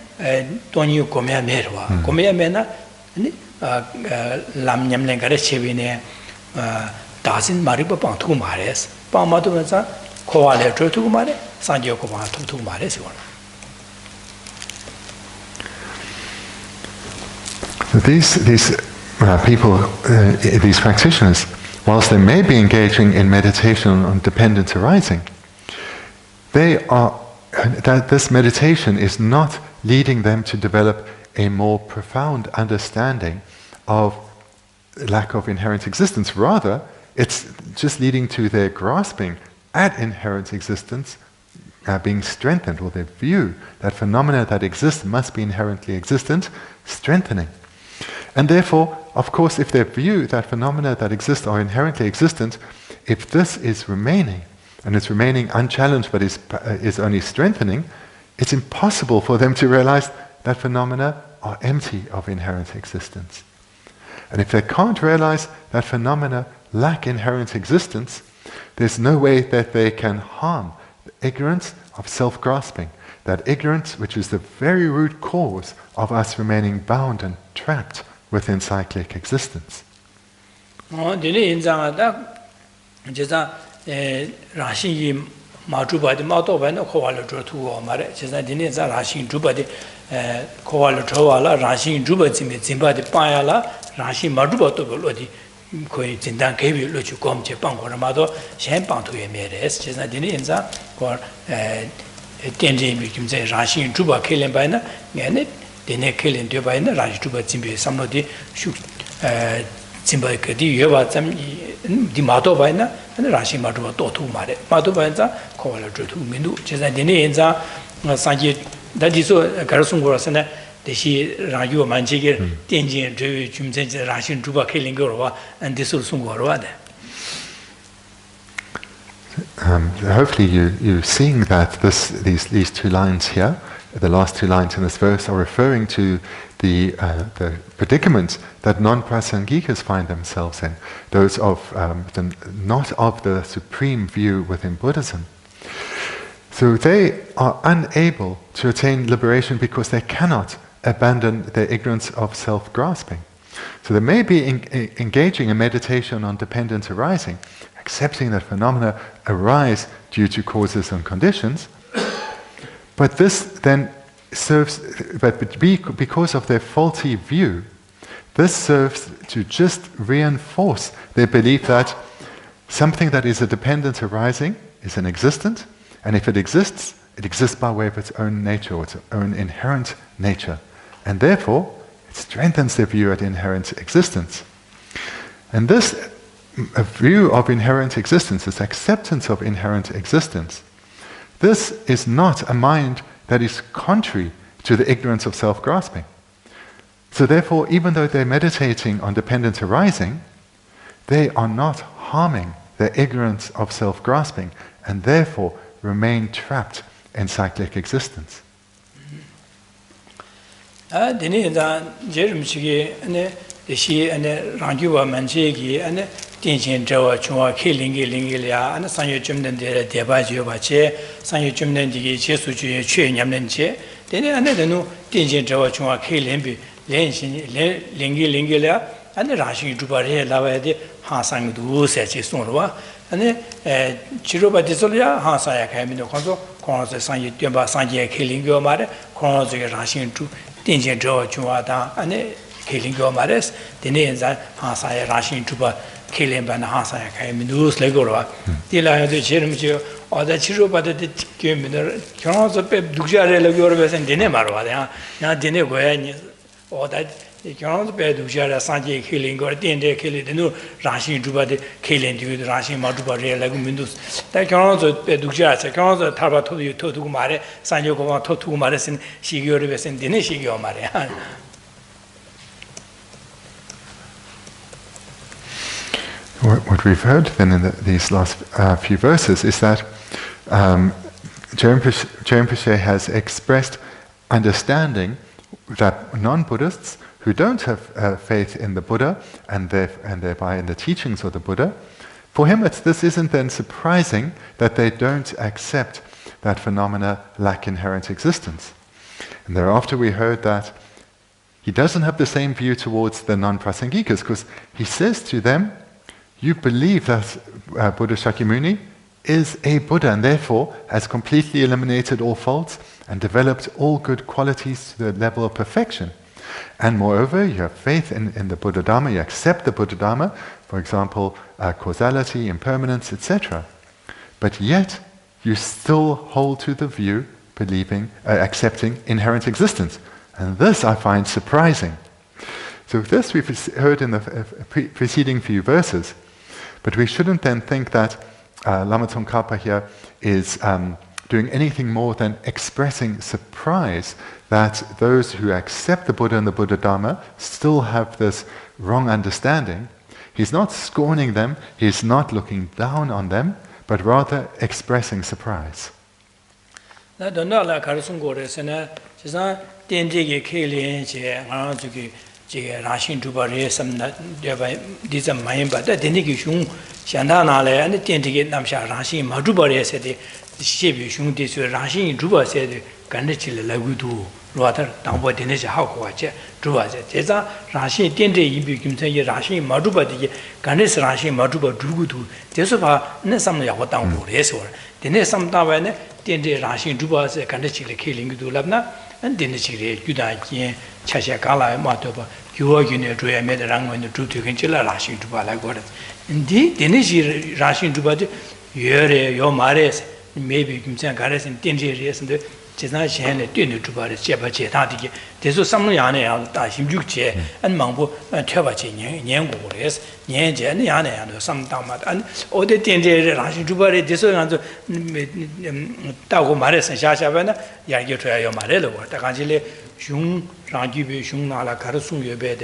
Tony Comea Merwa, Comea Mena, Lam Yamlengare Chevine, Dazin Mariba Pantu Mares, Pamatuza, Koale Turtu Mare, Sanjo Komantu Mares. These people, these practitioners, whilst they may be engaging in meditation on dependent arising, this meditation is not leading them to develop a more profound understanding of lack of inherent existence. Rather, it's just leading to their grasping at inherent existence being strengthened, or their view that phenomena that exist must be inherently existent, strengthening. And therefore, of course, if their view that phenomena that exist are inherently existent, if this is remaining, and it's remaining unchallenged but is only strengthening, it's impossible for them to realize that phenomena are empty of inherent existence. And if they can't realize that phenomena lack inherent existence, there's no way that they can harm the ignorance of self-grasping, that ignorance which is the very root cause of us remaining bound and trapped within cyclic existence. Majuba the Mato and Koala to Mare, Chesandiniza, Rashin Juba de Koala Toala, Rashin Juba Zimba de Payala, Rashin Majuba to Lodi, Koi Zindan Kavi, Luchu Com Japan or Amado, Shampan to Emeres, Chesandiniza, or Tenjin became Rashin Juba killing by na, and the killing Dubaina, Rash Juba Zimbi, somebody shoot Zimba Kadi, Yuba di Mato Baina, and Rashi Matuba Totu Mare, Mato Banza, Koala Jutu Mindu, Chesandiniza, Sanji, that is so Garasungorasana, the she Raju Manjigir, Tenjin, Jumzen, Rashin Juba killing Gorova, and this Sungorwa. Hopefully you're seeing that these two lines here, the last two lines in this verse, are referring to the predicament that non-prasangikas find themselves in, those of not of the supreme view within Buddhism. So they are unable to attain liberation because they cannot abandon their ignorance of self-grasping. So they may be engaging in meditation on dependent arising, accepting that phenomena arise due to causes and conditions, but this then serves, because of their faulty view, this serves to just reinforce their belief that something that is a dependent arising is an existent, and if it exists by way of its own nature, or its own inherent nature, and therefore it strengthens their view at inherent existence. And this view of inherent existence, this acceptance of inherent existence, this is not a mind that is contrary to the ignorance of self-grasping. So therefore, even though they're meditating on dependent arising, they are not harming their ignorance of self-grasping, and therefore remain trapped in cyclic existence. Tianjin Zhawa Chunwa Ki Lingi Lingi Lia, and Sanyo Jumden de Deba Juba Che, Sanyo Jumden de Chesu Chue Yamlen Che, then another new Tianjin Zhawa Chunwa Ki Limbi, Lingi Lingi Lia, and the Rashi Jubare Lava de Hansang Du Sechi Sunwa, and then Chiruba Disolia, Hansaya Camino Conso, Corns the Sanyo Jumba Sanje Ki Lingo Mare, Corns the Rashi to Tianjin Zhawa Chunwa, and Ki Lingo Mares, the names are Hansaya Rashi Juba. Killing by the Hansa came in news Legora. The line to Chirimchi or the Chiruba came in the Kons of Dujare Legorves and Dinemara, Dinego, or that the Kons of Dujara Sanji killing or Dinde killing the new Rashi Juba killing to the Rashi Matuba Legumindus. The Kons of Dujara, the Kons of Tabato to Mare, Sanjoko to Mares and Shigurves and Dinishigio Mare. what we've heard then in these last few verses is that Rinpoche has expressed understanding that non-Buddhists who don't have faith in the Buddha and thereby in the teachings of the Buddha, for him this isn't then surprising that they don't accept that phenomena lack inherent existence. And thereafter we heard that he doesn't have the same view towards the non-Prasangikas, because he says to them, you believe that Buddha Shakyamuni is a Buddha and therefore has completely eliminated all faults and developed all good qualities to the level of perfection. And moreover, you have faith in the Buddha Dharma, you accept the Buddha Dharma, for example, causality, impermanence, etc. But yet, you still hold to the view, accepting inherent existence. And this I find surprising. So this we've heard in the preceding few verses, but we shouldn't then think that Lama Tsongkhapa here is doing anything more than expressing surprise that those who accept the Buddha and the Buddha Dharma still have this wrong understanding. He's not scorning them, he's not looking down on them, but rather expressing surprise. Rashin Dubare, some these are my but the Denigishung, Shandana, and the Tentigate Namsha, Rashin, Madubare said the Shebi Shung, this Rashin Juba said, Gandichil Lagudu, Water, Tambo Denisha, how watch it, Druba said, Teza, Rashin, Tente, you became Rashin, Maduba, the Gandis Rashin, Maduba, Drugudu, Tesupa, Nesam Yawatam, Resor, the Nesam Tavan, Tente Rashin Juba, Gandichil killing to Labna. And then the Judah, Chashakala, Matoba, you are unit to a medarang when the truth you can chill a rushing to Balagora. Indeed, then is rushing to Badi, your mares, maybe you can send Gares and Tinges and the Chesna and Dinner to Badi, Chepachetati. There's some Yana, Tashim Juche, and Mambo, and Tevachi, Yangores, Yanja, and Yana, and some Tamat, and all the Tinges rushing to Badi, this one Tago Mares and Shashavana, Yagia to your Marello, Takangile, Shung, Rangibi, Shung Nala, Karasung, your bed,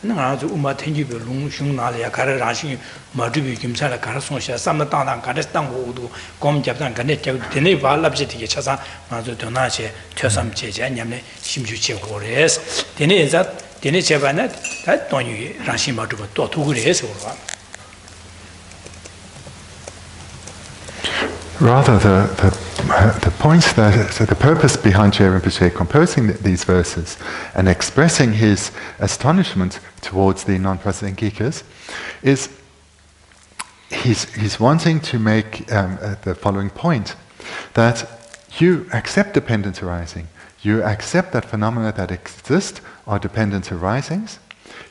and another Umatingi, Shung Nala, Kararashi, Madubi, Kimsala, Karasung, Samatana, Karestan, Wudu, Com Japan, Ganet, Teneva, Labjeti, Chasa, Mazu Donace, Chasam Chejan, Shimjuche, Gores, Dene that, Dene Chevanet, that don't you, Rashima to Gures or Rather, the points that the purpose behind Geshe Rinpoche composing these verses and expressing his astonishment towards the non-Prasangikas is he's wanting to make the following point, that you accept dependent arising, you accept that phenomena that exist are dependent arisings,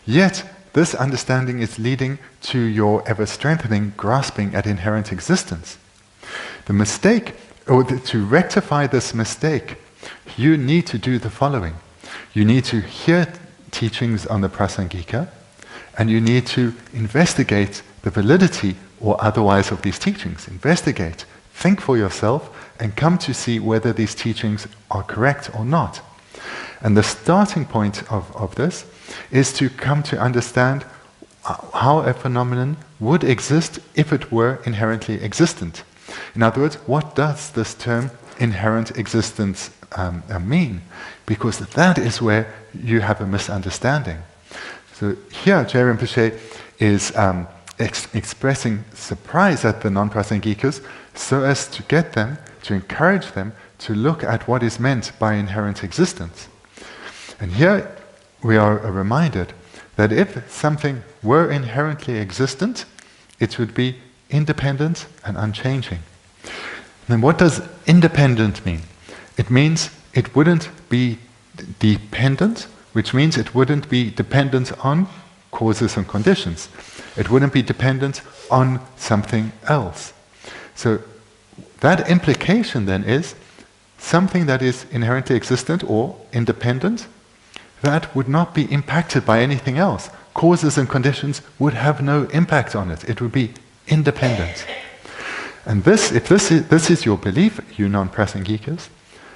yet this understanding is leading to your ever-strengthening grasping at inherent existence. The mistake, or to rectify this mistake, you need to do the following. You need to hear teachings on the Prasangika, and you need to investigate the validity or otherwise of these teachings. Investigate, think for yourself, and come to see whether these teachings are correct or not. And the starting point of this is to come to understand how a phenomenon would exist if it were inherently existent. In other words, what does this term inherent existence mean? Because that is where you have a misunderstanding. So here, Geshe Rinpoche is expressing surprise at the non-Prasangikas so as to get them, to encourage them to look at what is meant by inherent existence. And here we are reminded that if something were inherently existent, it would be independent and unchanging. Then what does independent mean? It means it wouldn't be dependent, which means it wouldn't be dependent on causes and conditions. It wouldn't be dependent on something else. So that implication then is something that is inherently existent or independent, that would not be impacted by anything else. Causes and conditions would have no impact on it. It would be independent. And if this is your belief, you non-Prasangikas,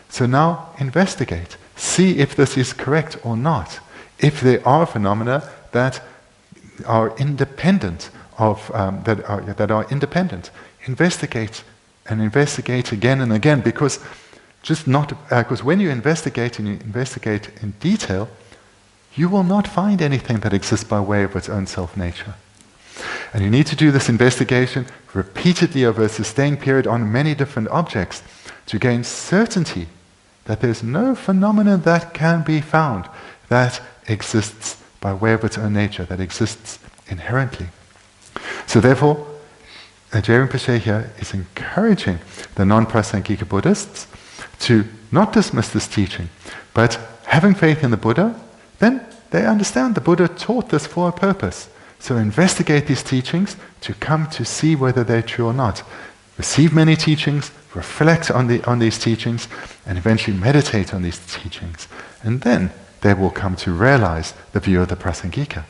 so now investigate. See if this is correct or not. If there are phenomena that are independent that are independent. Investigate and investigate again and again, because when you investigate and you investigate in detail, you will not find anything that exists by way of its own self-nature. And you need to do this investigation repeatedly over a sustained period on many different objects to gain certainty that there's no phenomenon that can be found that exists by way of its own nature, that exists inherently. So therefore, Ajahn Rinpoche here is encouraging the non-Prasangika Buddhists to not dismiss this teaching, but having faith in the Buddha, then they understand the Buddha taught this for a purpose. So investigate these teachings to come to see whether they're true or not. Receive many teachings, reflect on these teachings, and eventually meditate on these teachings. And then they will come to realize the view of the Prasangika.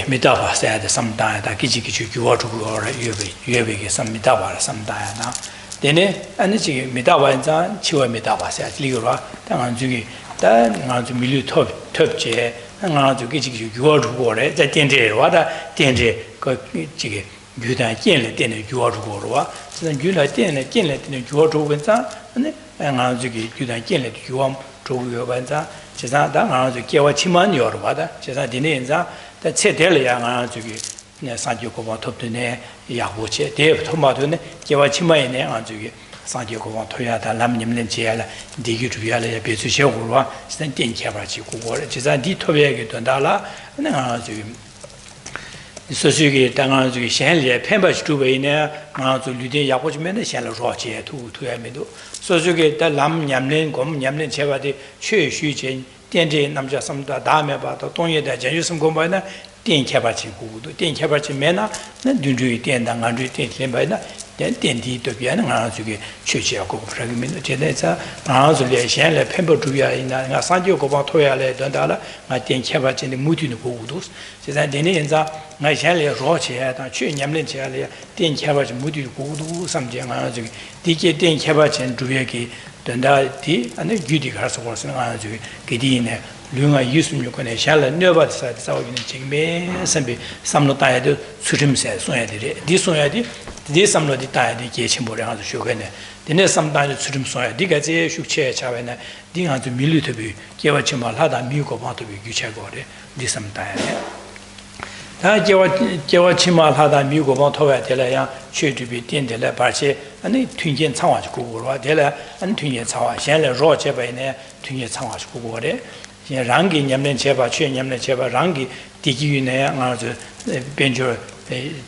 Mitaba said sometime that Kichi you want to go or you some mitaba sometime now. Then and mitaba and Chiwa mitaba said Ligura, Tanganjugi, then Milu top che, and to Kichi you want to go that Tende, what a Tende, Chigi, you dan Yen, then you want to go. Then you like Yen, you want to win that, and Anzuki, you dan Yen, you want to go Vanza. Chesa da nga zu kewa chiman yor wa da chesa dine za da che de le ya nga zu gi ne sa ji ko ba thop de ne ya bo che de thoma de ne kewa chiman ne nga zu gi sa ji ko ba tho ya da lam nim len che ya la de gi tu ya le be su she gu wa sen den che ba chi ku go le chesa di tho ye ge don da la ne nga zu gi so su gi da nga zu gi shen le pen ba chu be ne nga zu lu de ya bo chi me ne shen le ro che tu ya me do so su ge da lam nyam len gom nyam len che ba de che shu chen电这那么叫什么的大面吧到东野的讲有什么公办呢电开发起股的电开发起面呢那对于电当安对电天白呢电梯对边啊这个确切个不是个面现在在啊这里现在偏不主要那俺三九个帮拖下来等到了俺电开发起的目的的股都现在电现在俺现在说起来当去年起来电开发起目的的股都什么讲啊这个第一电开发起主要给等到第那具体开始我是俺这个给第呢另外26个呢下来200歳で遭遇の情面身边三路大的出什么事送下的第送下的第三路的大的结清不了还是学会呢第那三大的出什么送下第个这学切下来呢第二就米里头比给我起码他的米个帮头比有切过的第三大的他给我起码他的米个帮头外的来样确实比电的来而且那推荐长话就过过了的来推荐长话现在绕这边呢推荐长话就过过的现让给年龄切吧去年龄切吧让给地区呢啊就变成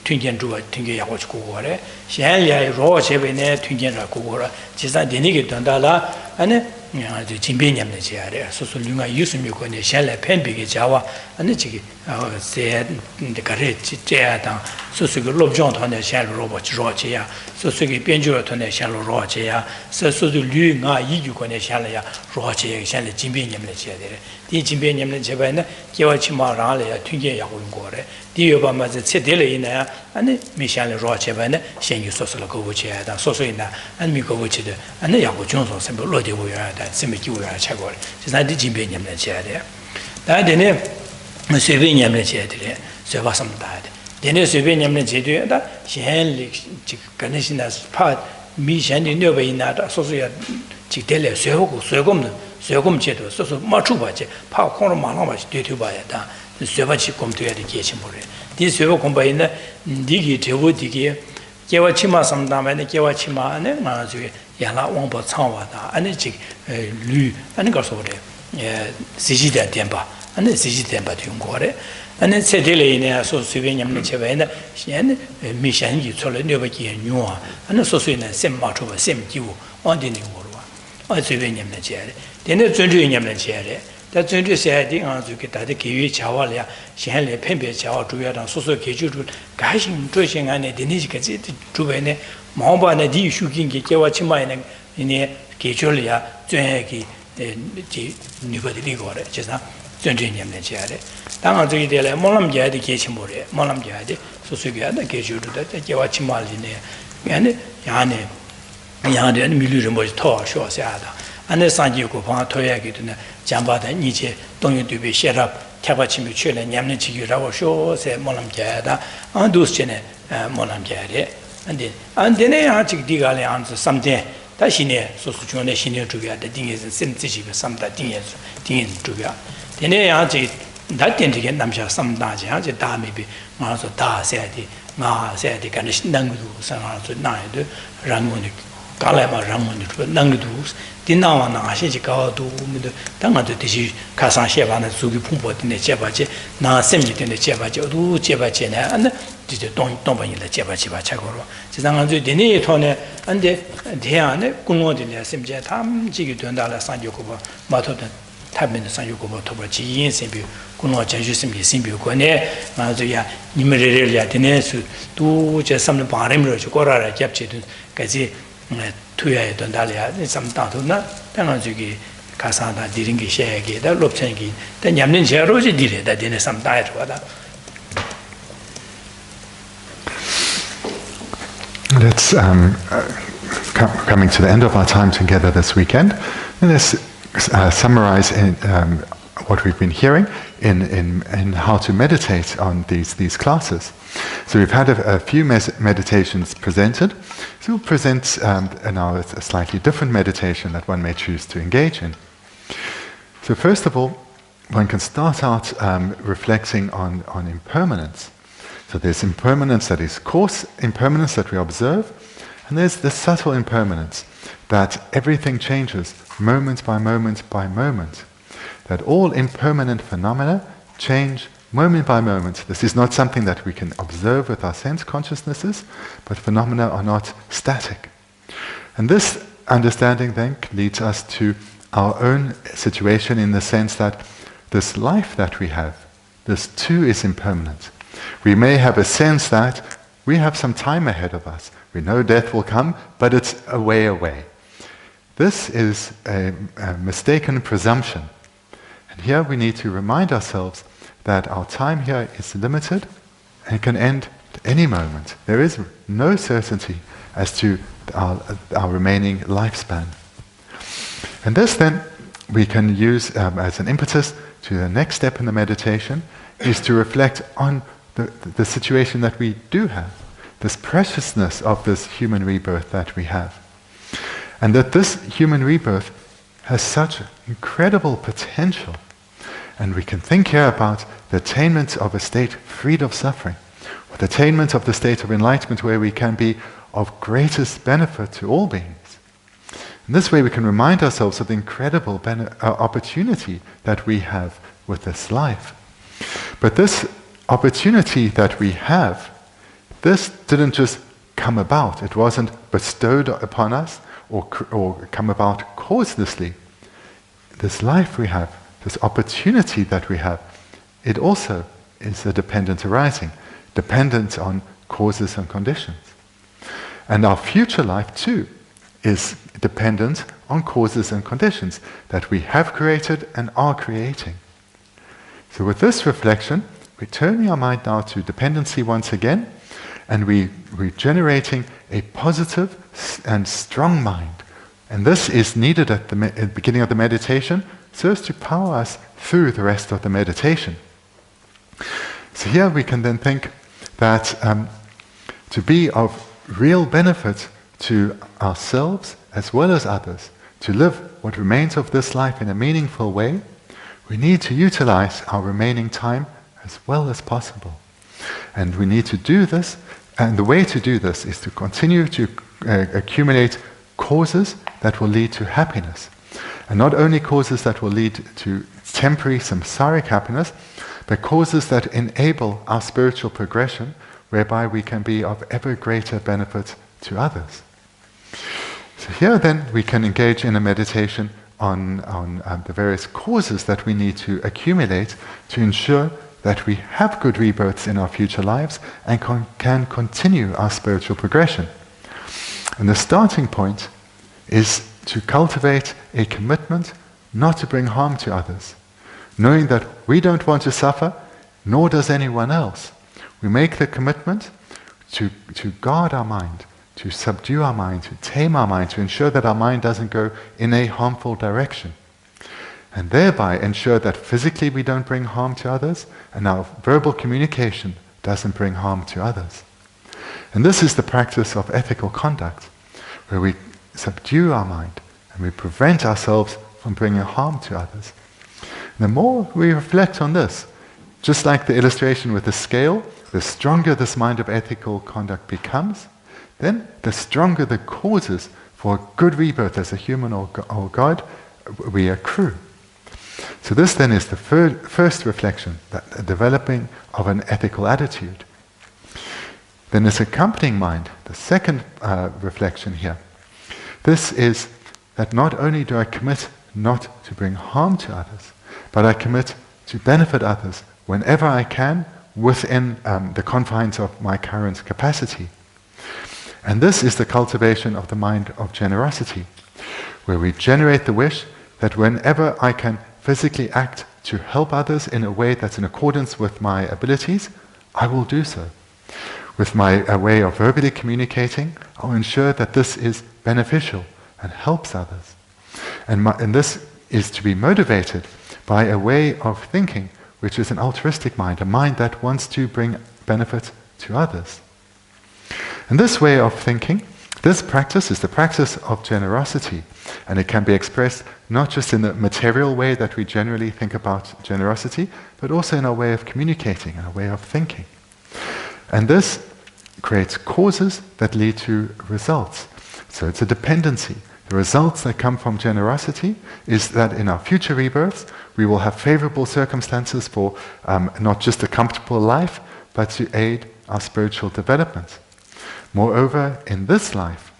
推荐主推荐也过去过过的现在绕这边呢推荐着过过了其实的那个等到了那就金边年龄切的所以另外26个呢现在偏比个家伙那这个在那个这样当所以个Lobsang团的线路绕绕这样所以个编辑团的线路绕这样所以旅啊29个呢线路呀绕这现在金边年龄切的第金边年龄切吧呢给我起码让了推荐也会过的第二把嘛是切的了呢那没线路绕切吧呢先有说是了购物切的所以呢没购物切的那也会军说什么落地委员的什么机委员切过的是咱的金边年龄切的但是呢随便年龄切的随把什么大的电的随便年龄切的那现在这个可能现在是怕米线的200拿的所以要这点来随工的随工切的所以没出吧切怕空了马上吧对吧的随把去工对的结清不了第随把工吧呢你给这我这个给我起码什么大嘛呢给我起码呢嘛就养了王八长哇的那这个驴那个说的CC点吧那CC点吧用过的那这点来呢说随便你们切完呢现在没想起出来200几牛啊那所以呢什么出吧什么几乎往的那个了随便你们切的现在尊重你们切的但尊重些的啊就给大家给予教化了现在偏别教化主要的所给就改性做些安的那个这主要呢毛把呢第属性给我起码呢给出了呀专业给这200的那个的就是 전전 냠내 지야래 당한 저기 될래 몰람 지야데 계시 모래 몰람 지야데 소수기야다 계시르다 제와 치말리네 야네 야네 밀리르 뭐지 더 쇼샤다 안에 산지고 방 토야기도네 잠바다 니제 동유두비 셰랍 태바치미 최래 냠내 지기라고 쇼세 몰람 지야다 안두스체네 몰람 지야래 안데네 아직 디가래 안서 삼데 다시네 소수중에 신의 주야 딩에서 센지지가 삼다 딩에서 주야 되네 아직 다된게 남샤 삼다지 아직 다미비 말아서 다 세야지 마세야지 간에 신당도 상하서 나에도 랑문이 갈래마 랑문이 랑도 디나와나 아시지 가도 근데 당한테 대시 가상셰바는 수기 풍보드네 제바지 나 셈지드네 제바지 어두 제바지네 안 이제 동동반이라 제바지 바차고로 지상한주 되네 토네 안데 대안에 군노들이 셈제 탐지기 된다라 산조고 마토든 타면의 산조고 토버 지인 셈비 군노 전주심이 셈비고네 맞아야 니메레레야 되네스 두제 삼는 바람으로 고라라 잡지든 까지 투야에 된다리야 삼다도나 당한 저기 가사다 디린 게 셰게다 롭창기 단 냠는 제로지 디레다 되네 삼다에 좋아다. Let's coming to the end of our time together this weekend. And let's summarize what we've been hearing in how to meditate on these classes. So we've had a few meditations presented. So we'll present now a slightly different meditation that one may choose to engage in. So first of all, one can start out reflecting on impermanence. So there's impermanence that is coarse impermanence that we observe, and there's the subtle impermanence that everything changes moment by moment by moment. That all impermanent phenomena change moment by moment. This is not something that we can observe with our sense consciousnesses, but phenomena are not static. And this understanding then leads us to our own situation in the sense that this life that we have, this too is impermanent. We may have a sense that we have some time ahead of us. We know death will come, but it's a way away. This is a mistaken presumption. And here we need to remind ourselves that our time here is limited and can end at any moment. There is no certainty as to our remaining lifespan. And this then we can use as an impetus to the next step in the meditation, is to reflect on the situation that we do have, this preciousness of this human rebirth that we have. And that this human rebirth has such incredible potential. And we can think here about the attainment of a state freed of suffering, or the attainment of the state of enlightenment where we can be of greatest benefit to all beings. In this way we can remind ourselves of the incredible opportunity that we have with this life. But this opportunity that we have, this didn't just come about. It wasn't bestowed upon us or come about causelessly. This life we have, this opportunity that we have, it also is a dependent arising, dependent on causes and conditions. And our future life too is dependent on causes and conditions that we have created and are creating. So with this reflection, we're turning our mind now to dependency once again, and we're generating a positive and strong mind. And this is needed at the beginning of the meditation so as to power us through the rest of the meditation. So here we can then think that to be of real benefit to ourselves as well as others, to live what remains of this life in a meaningful way, we need to utilize our remaining time as well as possible. And we need to do this, and the way to do this is to continue to accumulate causes that will lead to happiness. And not only causes that will lead to temporary samsaric happiness, but causes that enable our spiritual progression, whereby we can be of ever greater benefit to others. So here then we can engage in a meditation on the various causes that we need to accumulate to ensure that we have good rebirths in our future lives and can continue our spiritual progression. And the starting point is to cultivate a commitment not to bring harm to others, knowing that we don't want to suffer, nor does anyone else. We make the commitment to guard our mind, to subdue our mind, to tame our mind, to ensure that our mind doesn't go in a harmful direction. And thereby ensure that physically we don't bring harm to others, and our verbal communication doesn't bring harm to others. And this is the practice of ethical conduct, where we subdue our mind and we prevent ourselves from bringing harm to others. And the more we reflect on this, just like the illustration with the scale, the stronger this mind of ethical conduct becomes, then the stronger the causes for a good rebirth as a human or God we accrue. So this then is the first reflection, the developing of an ethical attitude. Then this accompanying mind, the second reflection here, this is that not only do I commit not to bring harm to others, but I commit to benefit others whenever I can within the confines of my current capacity. And this is the cultivation of the mind of generosity, where we generate the wish that whenever I can physically act to help others in a way that's in accordance with my abilities, I will do so. With my way of verbally communicating, I'll ensure that this is beneficial and helps others. And this is to be motivated by a way of thinking which is an altruistic mind, a mind that wants to bring benefit to others. And this way of thinking, this practice is the practice of generosity, and it can be expressed not just in the material way that we generally think about generosity, but also in our way of communicating, in our way of thinking. And this creates causes that lead to results. So it's a dependency. The results that come from generosity is that in our future rebirths, we will have favorable circumstances for not just a comfortable life, but to aid our spiritual development. Moreover, in this life,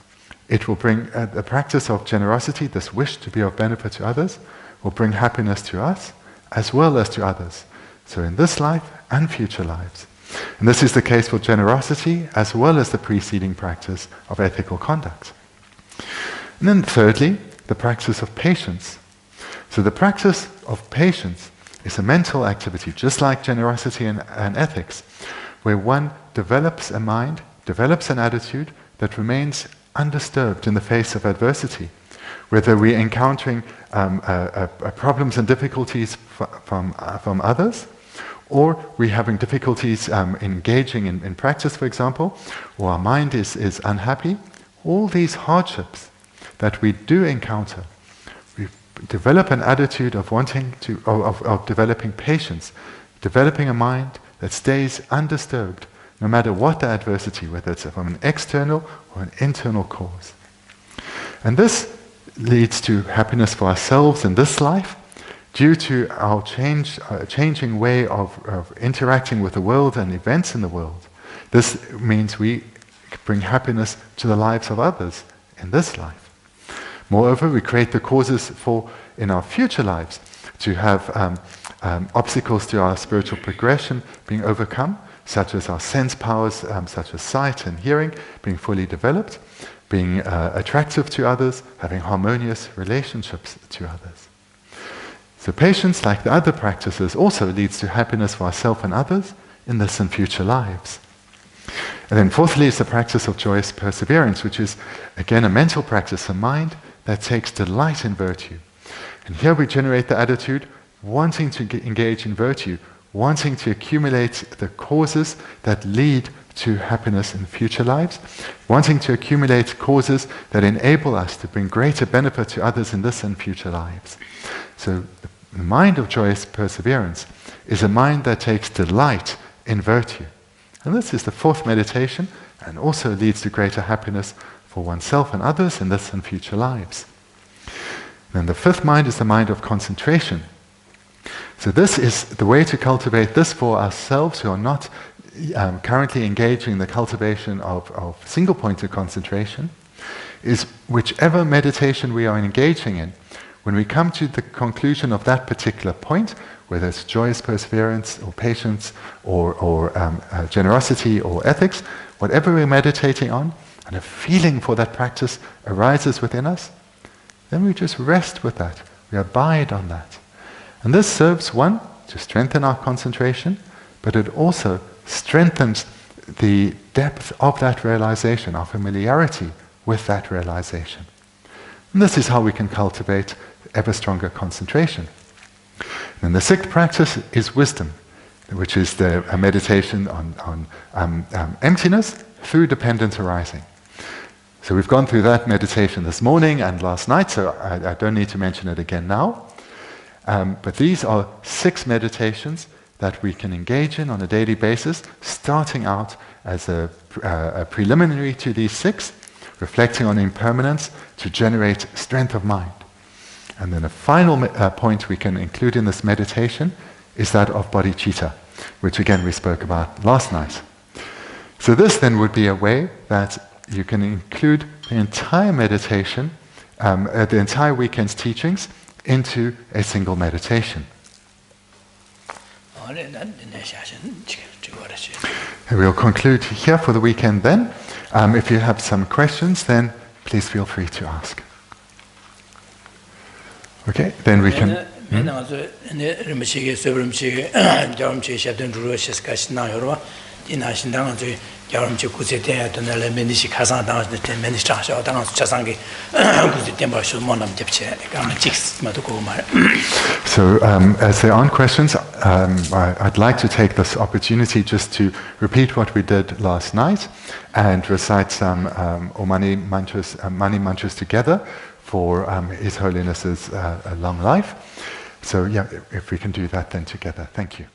it will bring the practice of generosity, this wish to be of benefit to others, will bring happiness to us as well as to others. So in this life and future lives. And this is the case for generosity as well as the preceding practice of ethical conduct. And then thirdly, the practice of patience. So the practice of patience is a mental activity, just like generosity and ethics, where one develops a mind, develops an attitude that remains undisturbed in the face of adversity. Whether we're encountering problems and difficulties from others, or we're having difficulties engaging in practice, for example, or our mind is unhappy, all these hardships that we do encounter, we develop an attitude of wanting to, of developing patience, developing a mind that stays undisturbed, no matter what the adversity, whether it's from an external or an internal cause. And this leads to happiness for ourselves in this life, due to our changing way of interacting with the world and events in the world. This means we bring happiness to the lives of others in this life. Moreover, we create the causes for, in our future lives, to have obstacles to our spiritual progression being overcome, such as our sense powers, such as sight and hearing, being fully developed, being attractive to others, having harmonious relationships to others. So patience, like the other practices, also leads to happiness for ourselves and others in this and future lives. And then fourthly is the practice of joyous perseverance, which is again a mental practice, a mind that takes delight in virtue. And here we generate the attitude wanting to engage in virtue, wanting to accumulate the causes that lead to happiness in future lives, wanting to accumulate causes that enable us to bring greater benefit to others in this and future lives. So the mind of joyous perseverance is a mind that takes delight in virtue. And this is the fourth meditation, and also leads to greater happiness for oneself and others in this and future lives. Then the fifth mind is the mind of concentration. So this is the way to cultivate this for ourselves who are not currently engaging in the cultivation of single-pointed concentration, is whichever meditation we are engaging in, when we come to the conclusion of that particular point, whether it's joyous perseverance or patience or generosity or ethics, whatever we're meditating on, and a feeling for that practice arises within us, then we just rest with that. We abide on that. And this serves, one, to strengthen our concentration, but it also strengthens the depth of that realization, our familiarity with that realization. And this is how we can cultivate ever stronger concentration. And the sixth practice is wisdom, which is a meditation on emptiness through dependent arising. So we've gone through that meditation this morning and last night, so I don't need to mention it again now. But these are 6 meditations that we can engage in on a daily basis, starting out as a preliminary to these 6, reflecting on impermanence to generate strength of mind. And then a final point we can include in this meditation is that of bodhicitta, which again we spoke about last night. So this then would be a way that you can include the entire meditation, the entire weekend's teachings, into a single meditation. And we'll conclude here for the weekend then. If you have some questions, then please feel free to ask. Okay, then we can... So as there aren't questions, I'd like to take this opportunity just to repeat what we did last night and recite some Omani mantras together for His Holiness's long life. So yeah, if we can do that then together. Thank you.